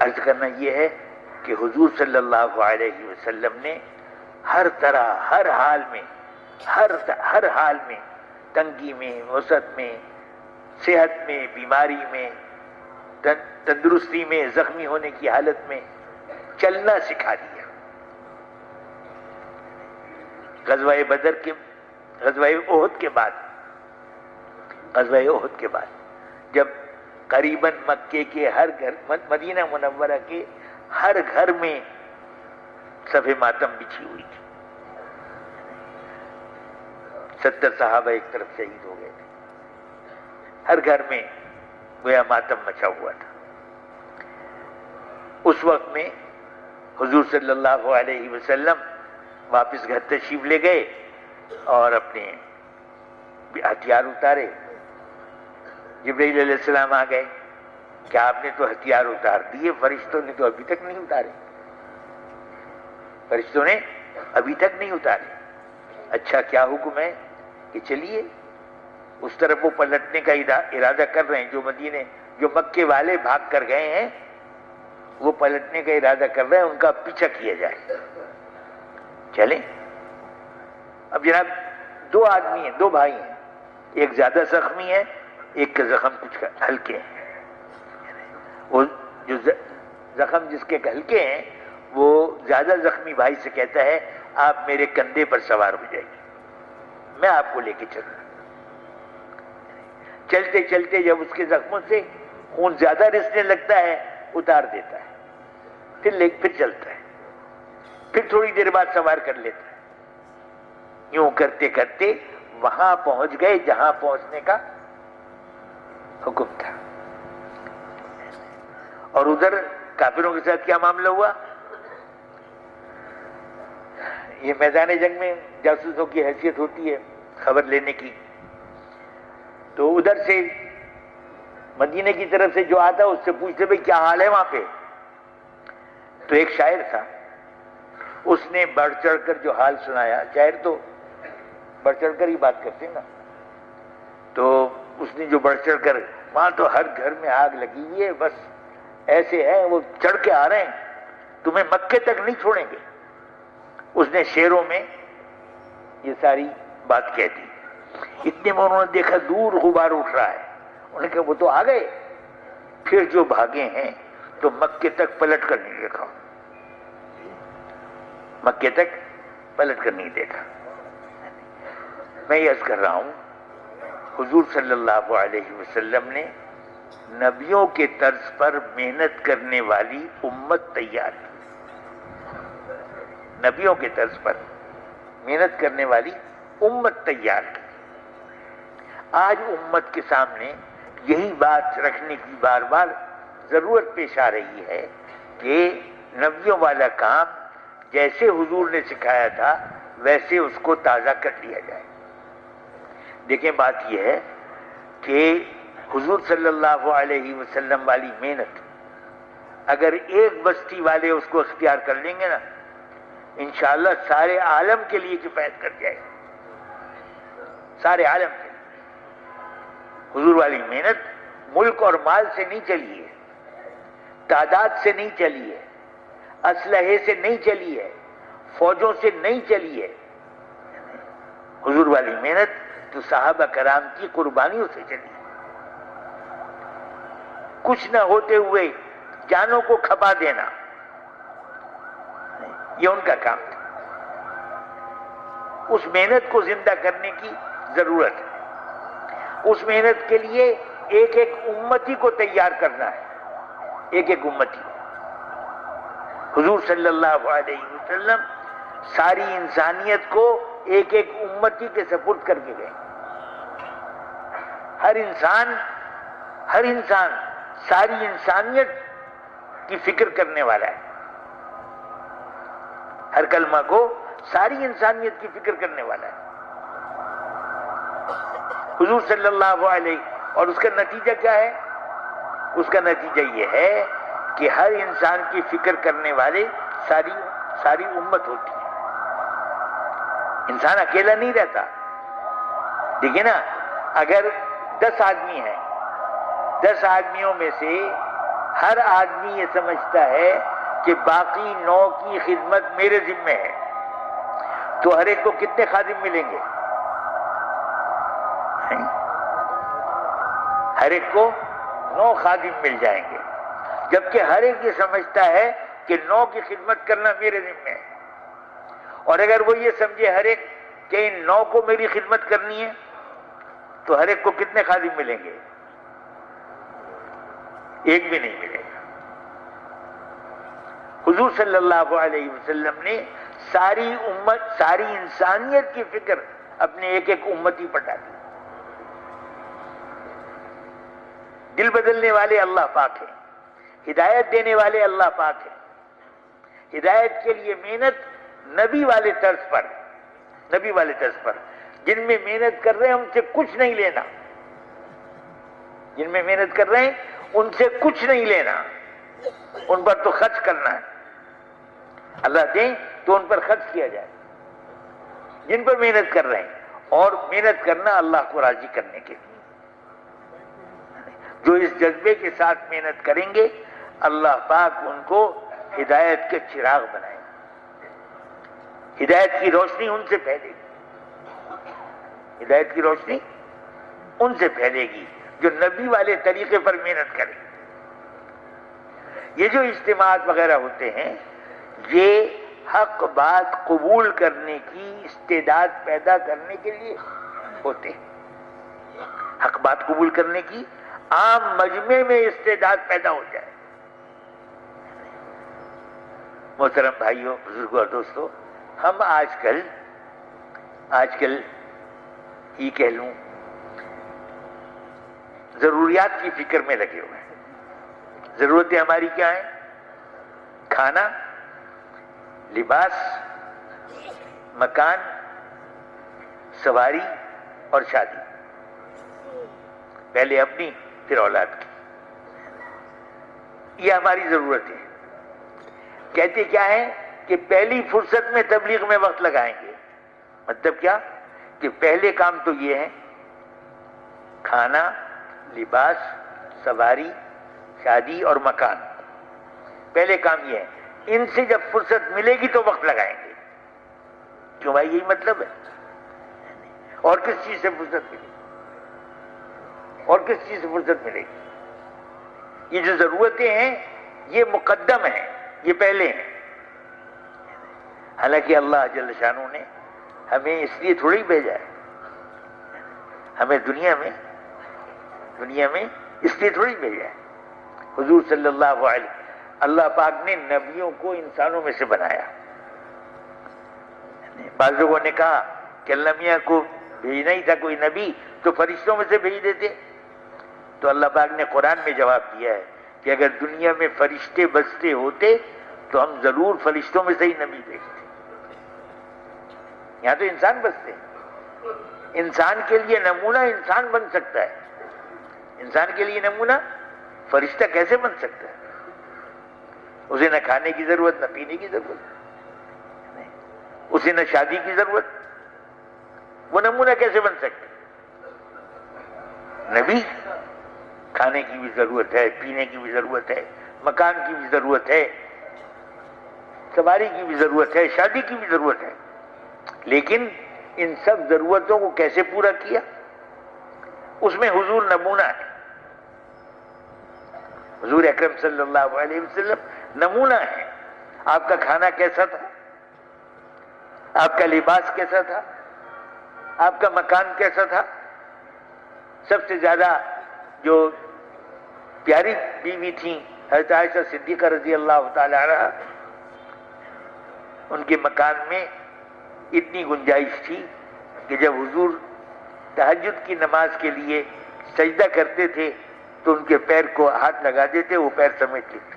عرض کرنا یہ ہے کہ حضور صلی اللہ علیہ وسلم نے ہر طرح، ہر حال میں، تنگی میں، وسعت میں، صحت میں، بیماری میں، تندرستی میں، زخمی ہونے کی حالت میں چلنا سکھا دیا. غزوہ احد کے بعد جب قریباً مکے کے ہر گھر، مدینہ منورہ کے ہر گھر میں صف ماتم بچھی ہوئی تھی. 70 صحابہ ایک طرف شہید ہو گئے تھے. ہر گھر میں گویا ماتم مچا ہوا تھا. اس وقت میں حضور صلی اللہ علیہ وسلم واپس گھر تشریف لے گئے اور اپنے ہتھیار اتارے. جبرائیل علیہ السلام آ گئے کہ آپ نے تو ہتھیار اتار دیے، فرشتوں نے تو ابھی تک نہیں اتارے. فرشتوں نے ابھی تک نہیں اتارے. اچھا کیا حکم ہے کہ چلیے اس طرف وہ پلٹنے کا ارادہ کر رہے ہیں جو مکے والے بھاگ کر گئے ہیں. وہ پلٹنے کا ارادہ کر رہے ہیں، ان کا پیچھا کیا جائے. چلیں. اب جناب دو آدمی ہیں، دو بھائی ہیں، ایک زیادہ زخمی ہے، ایک کے زخم کچھ ہلکے ہیں. وہ جو زخم جس کے ہلکے ہیں وہ زیادہ زخمی بھائی سے کہتا ہے آپ میرے کندھے پر سوار ہو جائیے، میں آپ کو لے کے چلوں. چلتے چلتے جب اس کے زخموں سے خون زیادہ رسنے لگتا ہے اتار دیتا ہے، پھر چلتا ہے، پھر تھوڑی دیر بعد سوار کر لیتا ہے. یوں کرتے کرتے وہاں پہنچ گئے جہاں پہنچنے کا حکم تھا. اور ادھر کافروں کے ساتھ کیا معاملہ ہوا؟ یہ میدان جنگ میں جاسوسوں کی حیثیت ہوتی ہے خبر لینے کی. تو ادھر سے مدینے کی طرف سے جو آتا اس سے پوچھتے بھئی کیا حال ہے وہاں پہ. تو ایک شاعر تھا، اس نے بڑھ چڑھ کر جو حال سنایا. شاعر تو بڑھ چڑھ کر ہی بات کرتے ہیں نا. تو اس نے جو بڑھ چڑھ کر، وہاں تو ہر گھر میں آگ لگی ہوئی ہے، بس ایسے ہیں وہ چڑھ کے آ رہے ہیں، تمہیں مکے تک نہیں چھوڑیں گے. اس نے شعروں میں یہ ساری بات کہہ دی. اتنے میں انہوں نے دیکھا دور غبار اٹھ رہا ہے. انہوں نے کہا وہ تو آ گئے. پھر جو بھاگے ہیں تو مکے تک پلٹ کر نہیں دیکھا، مکے تک پلٹ کر نہیں دیکھا. میں یہ عرض کر رہا ہوں حضور صلی اللہ علیہ وسلم نے نبیوں کے طرز پر محنت کرنے والی امت تیار کی. نبیوں کے طرز پر محنت کرنے والی امت تیار کی. آج امت کے سامنے یہی بات رکھنے کی بار بار ضرورت پیش آ رہی ہے کہ نبیوں والا کام جیسے حضور نے سکھایا تھا ویسے اس کو تازہ کر لیا جائے. دیکھیں بات یہ ہے کہ حضور صلی اللہ علیہ وسلم والی محنت اگر ایک بستی والے اس کو اختیار کر لیں گے نا، انشاءاللہ سارے عالم کے لیے کفایت کر جائے گا. سارے عالم کے لیے. حضور والی محنت ملک اور مال سے نہیں چلی ہے، تعداد سے نہیں چلی ہے، اسلحے سے نہیں چلی ہے، فوجوں سے نہیں چلی ہے. حضور والی محنت تو صحابہ کرام کی قربانیوں سے چلی. کچھ نہ ہوتے ہوئے جانوں کو کھپا دینا، یہ ان کا کام تھا. اس محنت کو زندہ کرنے کی ضرورت ہے. اس محنت کے لیے ایک ایک امتی کو تیار کرنا ہے. ایک ایک امتی. حضور صلی اللہ علیہ وسلم ساری انسانیت کو ایک ایک امتی کے سپرد کر کے گئے. ہر انسان ساری انسانیت کی فکر کرنے والا ہے. ہر کلمہ کو ساری انسانیت کی فکر کرنے والا ہے حضور صلی اللہ علیہ. اور اس کا نتیجہ کیا ہے؟ اس کا نتیجہ یہ ہے کہ ہر انسان کی فکر کرنے والے ساری امت ہوتی ہے. انسان اکیلا نہیں رہتا. دیکھیں نا، اگر 10 آدمی ہیں، 10 آدمیوں میں سے ہر آدمی یہ سمجھتا ہے کہ باقی 9 کی خدمت میرے ذمہ ہے، تو ہر ایک کو کتنے خادم ملیں گے؟ ہر ایک کو 9 خادم مل جائیں گے. جبکہ ہر ایک یہ سمجھتا ہے کہ 9 کی خدمت کرنا میرے ذمہ ہے. اور اگر وہ یہ سمجھے ہر ایک کہ ان 9 کو میری خدمت کرنی ہے، تو ہر ایک کو کتنے خادم ملیں گے؟ ایک بھی نہیں ملے گا. حضور صلی اللہ علیہ وسلم نے ساری امت، ساری انسانیت کی فکر اپنے ایک ایک امتی پر ڈالی. دل بدلنے والے اللہ پاک ہیں، ہدایت دینے والے اللہ پاک ہیں. ہدایت کے لیے محنت نبی والے طرز پر جن میں محنت کر رہے ہیں ان سے کچھ نہیں لینا. جن میں محنت کر رہے ہیں ان سے کچھ نہیں لینا، ان پر تو خرچ کرنا ہے. اللہ دیں تو ان پر خرچ کیا جائے جن پر محنت کر رہے ہیں. اور محنت کرنا اللہ کو راضی کرنے کے لیے. جو اس جذبے کے ساتھ محنت کریں گے اللہ پاک ان کو ہدایت کے چراغ بنائے، ہدایت کی روشنی ان سے پھیلے گی، ہدایت کی روشنی ان سے پھیلے گی جو نبی والے طریقے پر محنت کرے۔ یہ جو اجتماعات وغیرہ ہوتے ہیں یہ حق بات قبول کرنے کی استعداد پیدا کرنے کے لیے ہوتے ہیں، حق بات قبول کرنے کی عام مجمع میں استعداد پیدا ہو جائے۔ محترم بھائیوں، بزرگوں اور دوستوں، ہم آج کل ہی کہہ لوں ضروریات کی فکر میں لگے ہوئے ہیں۔ ضرورتیں ہماری کیا ہیں؟ کھانا، لباس، مکان، سواری اور شادی، پہلے اپنی پھر اولاد کی، یہ ہماری ضرورتیں ہیں۔ کہتے کیا ہے کہ پہلی فرصت میں تبلیغ میں وقت لگائیں گے، مطلب کیا کہ پہلے کام تو یہ ہے کھانا، لباس، سواری، شادی اور مکان، پہلے کام یہ ہے، ان سے جب فرصت ملے گی تو وقت لگائیں گے۔ کیوں بھائی؟ یہی مطلب ہے۔ اور کس چیز سے فرصت ملے گی؟ اور کس چیز سے فرصت ملے گی؟ یہ جو ضرورتیں ہیں یہ مقدم ہیں، یہ پہلے ہیں۔ حالانکہ اللہ جل شانہ نے ہمیں اس لیے تھوڑی بھیجا ہے، ہمیں دنیا میں اس لیے تھوڑی بھیجا ہے۔ حضور صلی اللہ علیہ اللہ پاک نے نبیوں کو انسانوں میں سے بنایا۔ بعض لوگوں نے کہا کہ اللہ میاں کو بھیجنا ہی تھا کوئی نبی تو فرشتوں میں سے بھیج دیتے، تو اللہ پاک نے قرآن میں جواب دیا ہے کہ اگر دنیا میں فرشتے بستے ہوتے تو ہم ضرور فرشتوں میں سے ہی نبی بھیجتے۔ یہاں تو انسان بستے ہیں، انسان کے لیے نمونہ انسان بن سکتا ہے، انسان کے لیے نمونہ فرشتہ کیسے بن سکتا ہے؟ اسے نہ کھانے کی ضرورت، نہ پینے کی ضرورت، اسے نہ شادی کی ضرورت، وہ نمونہ کیسے بن سکتا؟ نبی کھانے کی بھی ضرورت ہے، پینے کی بھی ضرورت ہے، مکان کی بھی ضرورت ہے، سواری کی بھی ضرورت ہے، شادی کی بھی ضرورت ہے، لیکن ان سب ضرورتوں کو کیسے پورا کیا؟ اس میں حضور نمونہ ہے۔ حضور اکرم صلی اللہ علیہ وسلم نمونہ ہے۔ آپ کا کھانا کیسا تھا؟ آپ کا لباس کیسا تھا؟ آپ کا مکان کیسا تھا؟ سب سے زیادہ جو پیاری بیوی تھیں حضرت عائشہ صدیقہ رضی اللہ تعالی عنہا، ان کے مکان میں اتنی گنجائش تھی کہ جب حضور تہجد کی نماز کے لیے سجدہ کرتے تھے تو ان کے پیر کو ہاتھ لگا دیتے، وہ پیر سمیٹ لیتے،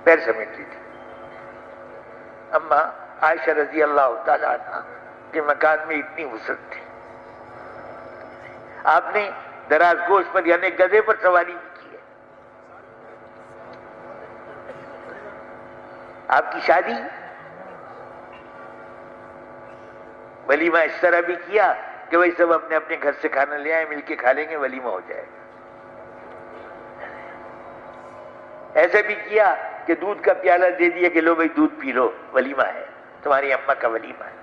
پیر سمیٹ لیتے۔ اما عائشہ رضی اللہ تعالی عنہا کے مکان میں اتنی وسعت تھی، آپ نے دراز گوش پر یعنی گدھے پر سواری بھی کی ہے۔ آپ کی شادی ولیمہ اس طرح بھی کیا کہ وہی سب اپنے اپنے گھر سے کھانا لے آئے، مل کے کھا لیں گے، ولیمہ ہو جائے گا۔ ایسے بھی کیا کہ دودھ کا پیالہ دے دیا کہ لو بھائی دودھ پی لو، ولیمہ ہے، تمہاری اماں کا ولیمہ ہے۔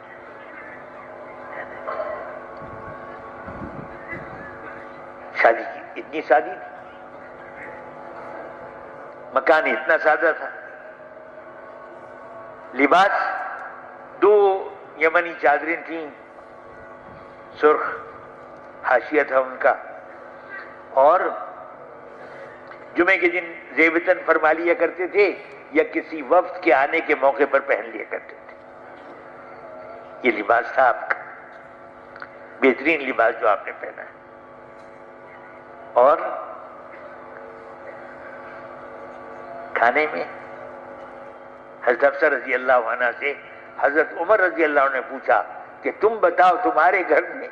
شادی کی اتنی سادی تھی، مکان اتنا سادہ تھا، لباس 2 یمنی چادریں تھیں، سرخ حاشیہ تھا ان کا، اور جمعے کے دن زیبتن فرما لیا کرتے تھے یا کسی وفد کے آنے کے موقع پر پہن لیا کرتے تھے۔ یہ لباس تھا آپ کا، بہترین لباس جو آپ نے پہنا ہے۔ اور کھانے میں حضرت حفصہ رضی اللہ عنہ سے حضرت عمر رضی اللہ عنہ نے پوچھا کہ تم بتاؤ تمہارے گھر میں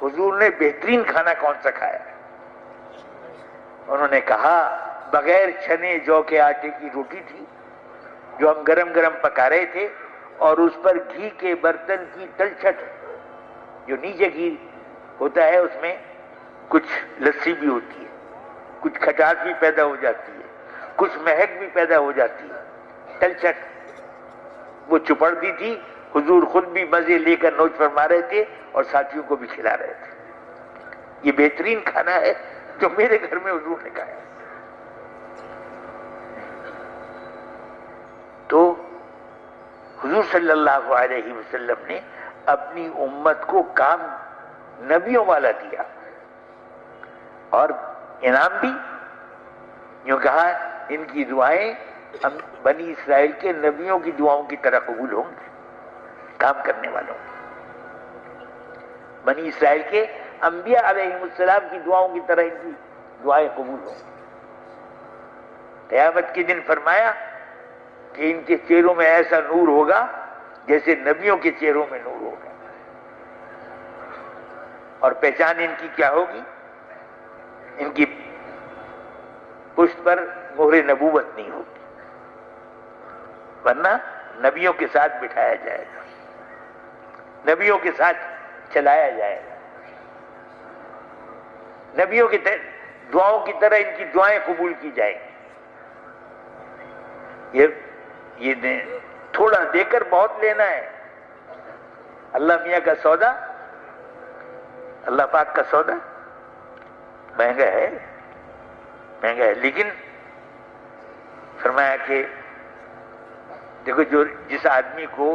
حضور نے بہترین کھانا کون سا کھایا ہے؟ انہوں نے کہا بغیر چھنے جو کے آٹے کی روٹی تھی جو ہم گرم گرم پکا رہے تھے، اور اس پر گھی کے برتن کی تلچھٹ، جو نیچے گھی ہوتا ہے اس میں کچھ لسی بھی ہوتی ہے، کچھ کھٹاس بھی پیدا ہو جاتی ہے، کچھ مہک بھی پیدا ہو جاتی ہے، تلچٹ وہ چپڑتی تھی، حضور خود بھی مزے لے کر نوچ فرما رہے تھے اور ساتھیوں کو بھی کھلا رہے تھے۔ یہ بہترین کھانا ہے جو میرے گھر میں حضور نے کھایا۔ تو حضور صلی اللہ علیہ وسلم نے اپنی امت کو کام نبیوں والا دیا اور انعام بھی، یوں کہا ان کی دعائیں ہم بنی اسرائیل کے نبیوں کی دعاؤں کی طرح قبول ہوں گی، کام کرنے والوں بنی اسرائیل کے انبیاء علیہ السلام کی دعاؤں کی طرح ان کی دعائیں قبول ہوں۔ قیامت کے دن فرمایا کہ ان کے چہروں میں ایسا نور ہوگا جیسے نبیوں کے چہروں میں نور ہوگا، اور پہچان ان کی کیا ہوگی؟ ان کی پشت پر مہر نبوت نہیں ہوگی، ورنہ نبیوں کے ساتھ بٹھایا جائے گا، نبیوں کے ساتھ چلایا جائے گا، نبیوں کی دعاؤں کی طرح ان کی دعائیں قبول کی جائیں گی۔ یہ تھوڑا دے کر بہت لینا ہے۔ اللہ میاں کا سودا، اللہ پاک کا سودا مہنگا ہے، مہنگا ہے، لیکن فرمایا کہ دیکھو جس آدمی کو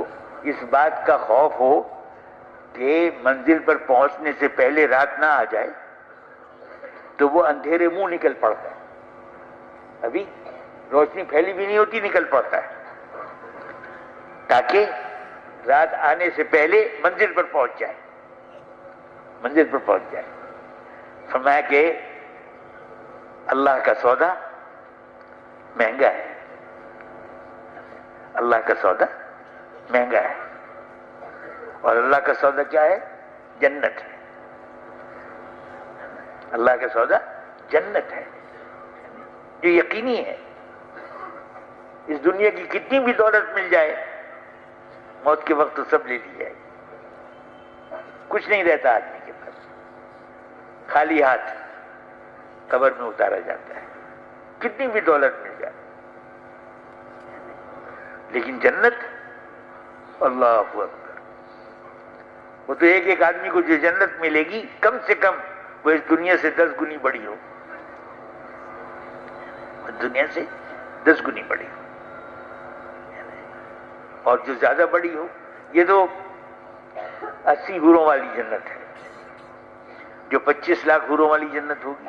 اس بات کا خوف ہو کہ منزل پر پہنچنے سے پہلے رات نہ آ جائے تو وہ اندھیرے منہ نکل پڑتا ہے، ابھی روشنی پھیلی بھی نہیں ہوتی نکل پڑتا ہے تاکہ رات آنے سے پہلے منزل پر پہنچ جائے، منزل پر پہنچ جائے۔ فرمایا کہ اللہ کا سودا مہنگا ہے، اللہ کا سودا مہنگا ہے، اور اللہ کا سودا کیا ہے؟ جنت ہے، اللہ کا سودا جنت ہے، جو یقینی ہے۔ اس دنیا کی کتنی بھی دولت مل جائے، موت کے وقت تو سب لے لی جائے، کچھ نہیں رہتا آدمی کے پاس، خالی ہاتھ قبر میں اتارا جاتا ہے، کتنی بھی دولت مل جائے، لیکن جنت، اللہ اکبر، وہ تو ایک ایک آدمی کو جو جنت ملے گی کم سے کم وہ اس دنیا سے 10 گنی بڑی ہو، دنیا سے 10 گنی بڑی ہو، اور جو زیادہ بڑی ہو، یہ تو 80 حوروں والی جنت ہے، جو 25 لاکھ حوروں والی جنت ہوگی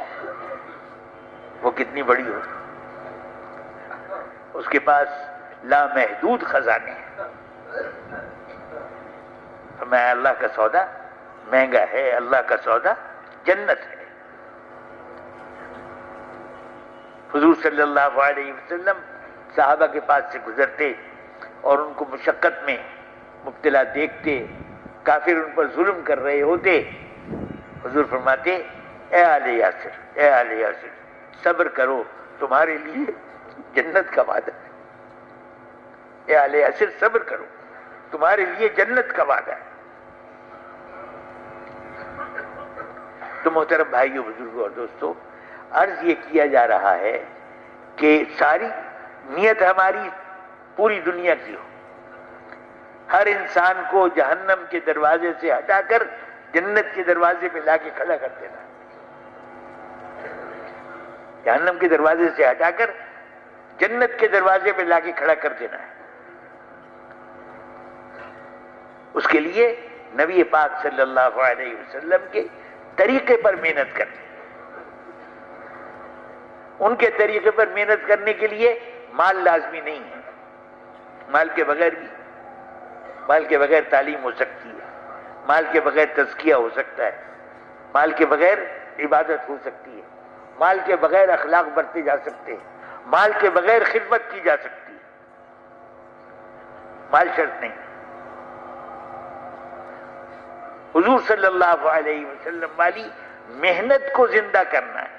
وہ کتنی بڑی ہو، اس کے پاس لامحدود خزانے ہیں۔ میں اللہ کا سودا مہنگا ہے، اللہ کا سودا جنت ہے۔ حضور صلی اللہ علیہ وسلم صحابہ کے پاس سے گزرتے اور ان کو مشقت میں مبتلا دیکھتے، کافر ان پر ظلم کر رہے ہوتے، حضور فرماتے اے آل یاسر، اے آل یاسر، صبر کرو، تمہارے لیے جنت کا وعدہ ہے، اے آل یاسر صبر کرو، تمہارے لیے جنت کا وعدہ ہے۔ تو محترم بھائیوں، بزرگوں اور دوستوں، عرض یہ کیا جا رہا ہے کہ ساری نیت ہماری پوری دنیا کی ہو، ہر انسان کو جہنم کے دروازے سے ہٹا کر جنت کے دروازے پہ لا کے کھڑا کر دینا، جہنم کے دروازے سے ہٹا کر جنت کے دروازے پہ لا کے کھڑا کر دینا ہے۔ اس کے لیے نبی پاک صلی اللہ علیہ وسلم کے طریقے پر محنت کرنی، ان کے طریقے پر محنت کرنے کے لیے مال لازمی نہیں ہے، مال کے بغیر تعلیم ہو سکتی ہے، مال کے بغیر تزکیہ ہو سکتا ہے، مال کے بغیر عبادت ہو سکتی ہے، مال کے بغیر اخلاق برتے جا سکتے ہیں، مال کے بغیر خدمت کی جا سکتی ہے، مال شرط نہیں۔ حضور صلی اللہ علیہ وسلم والی محنت کو زندہ کرنا ہے،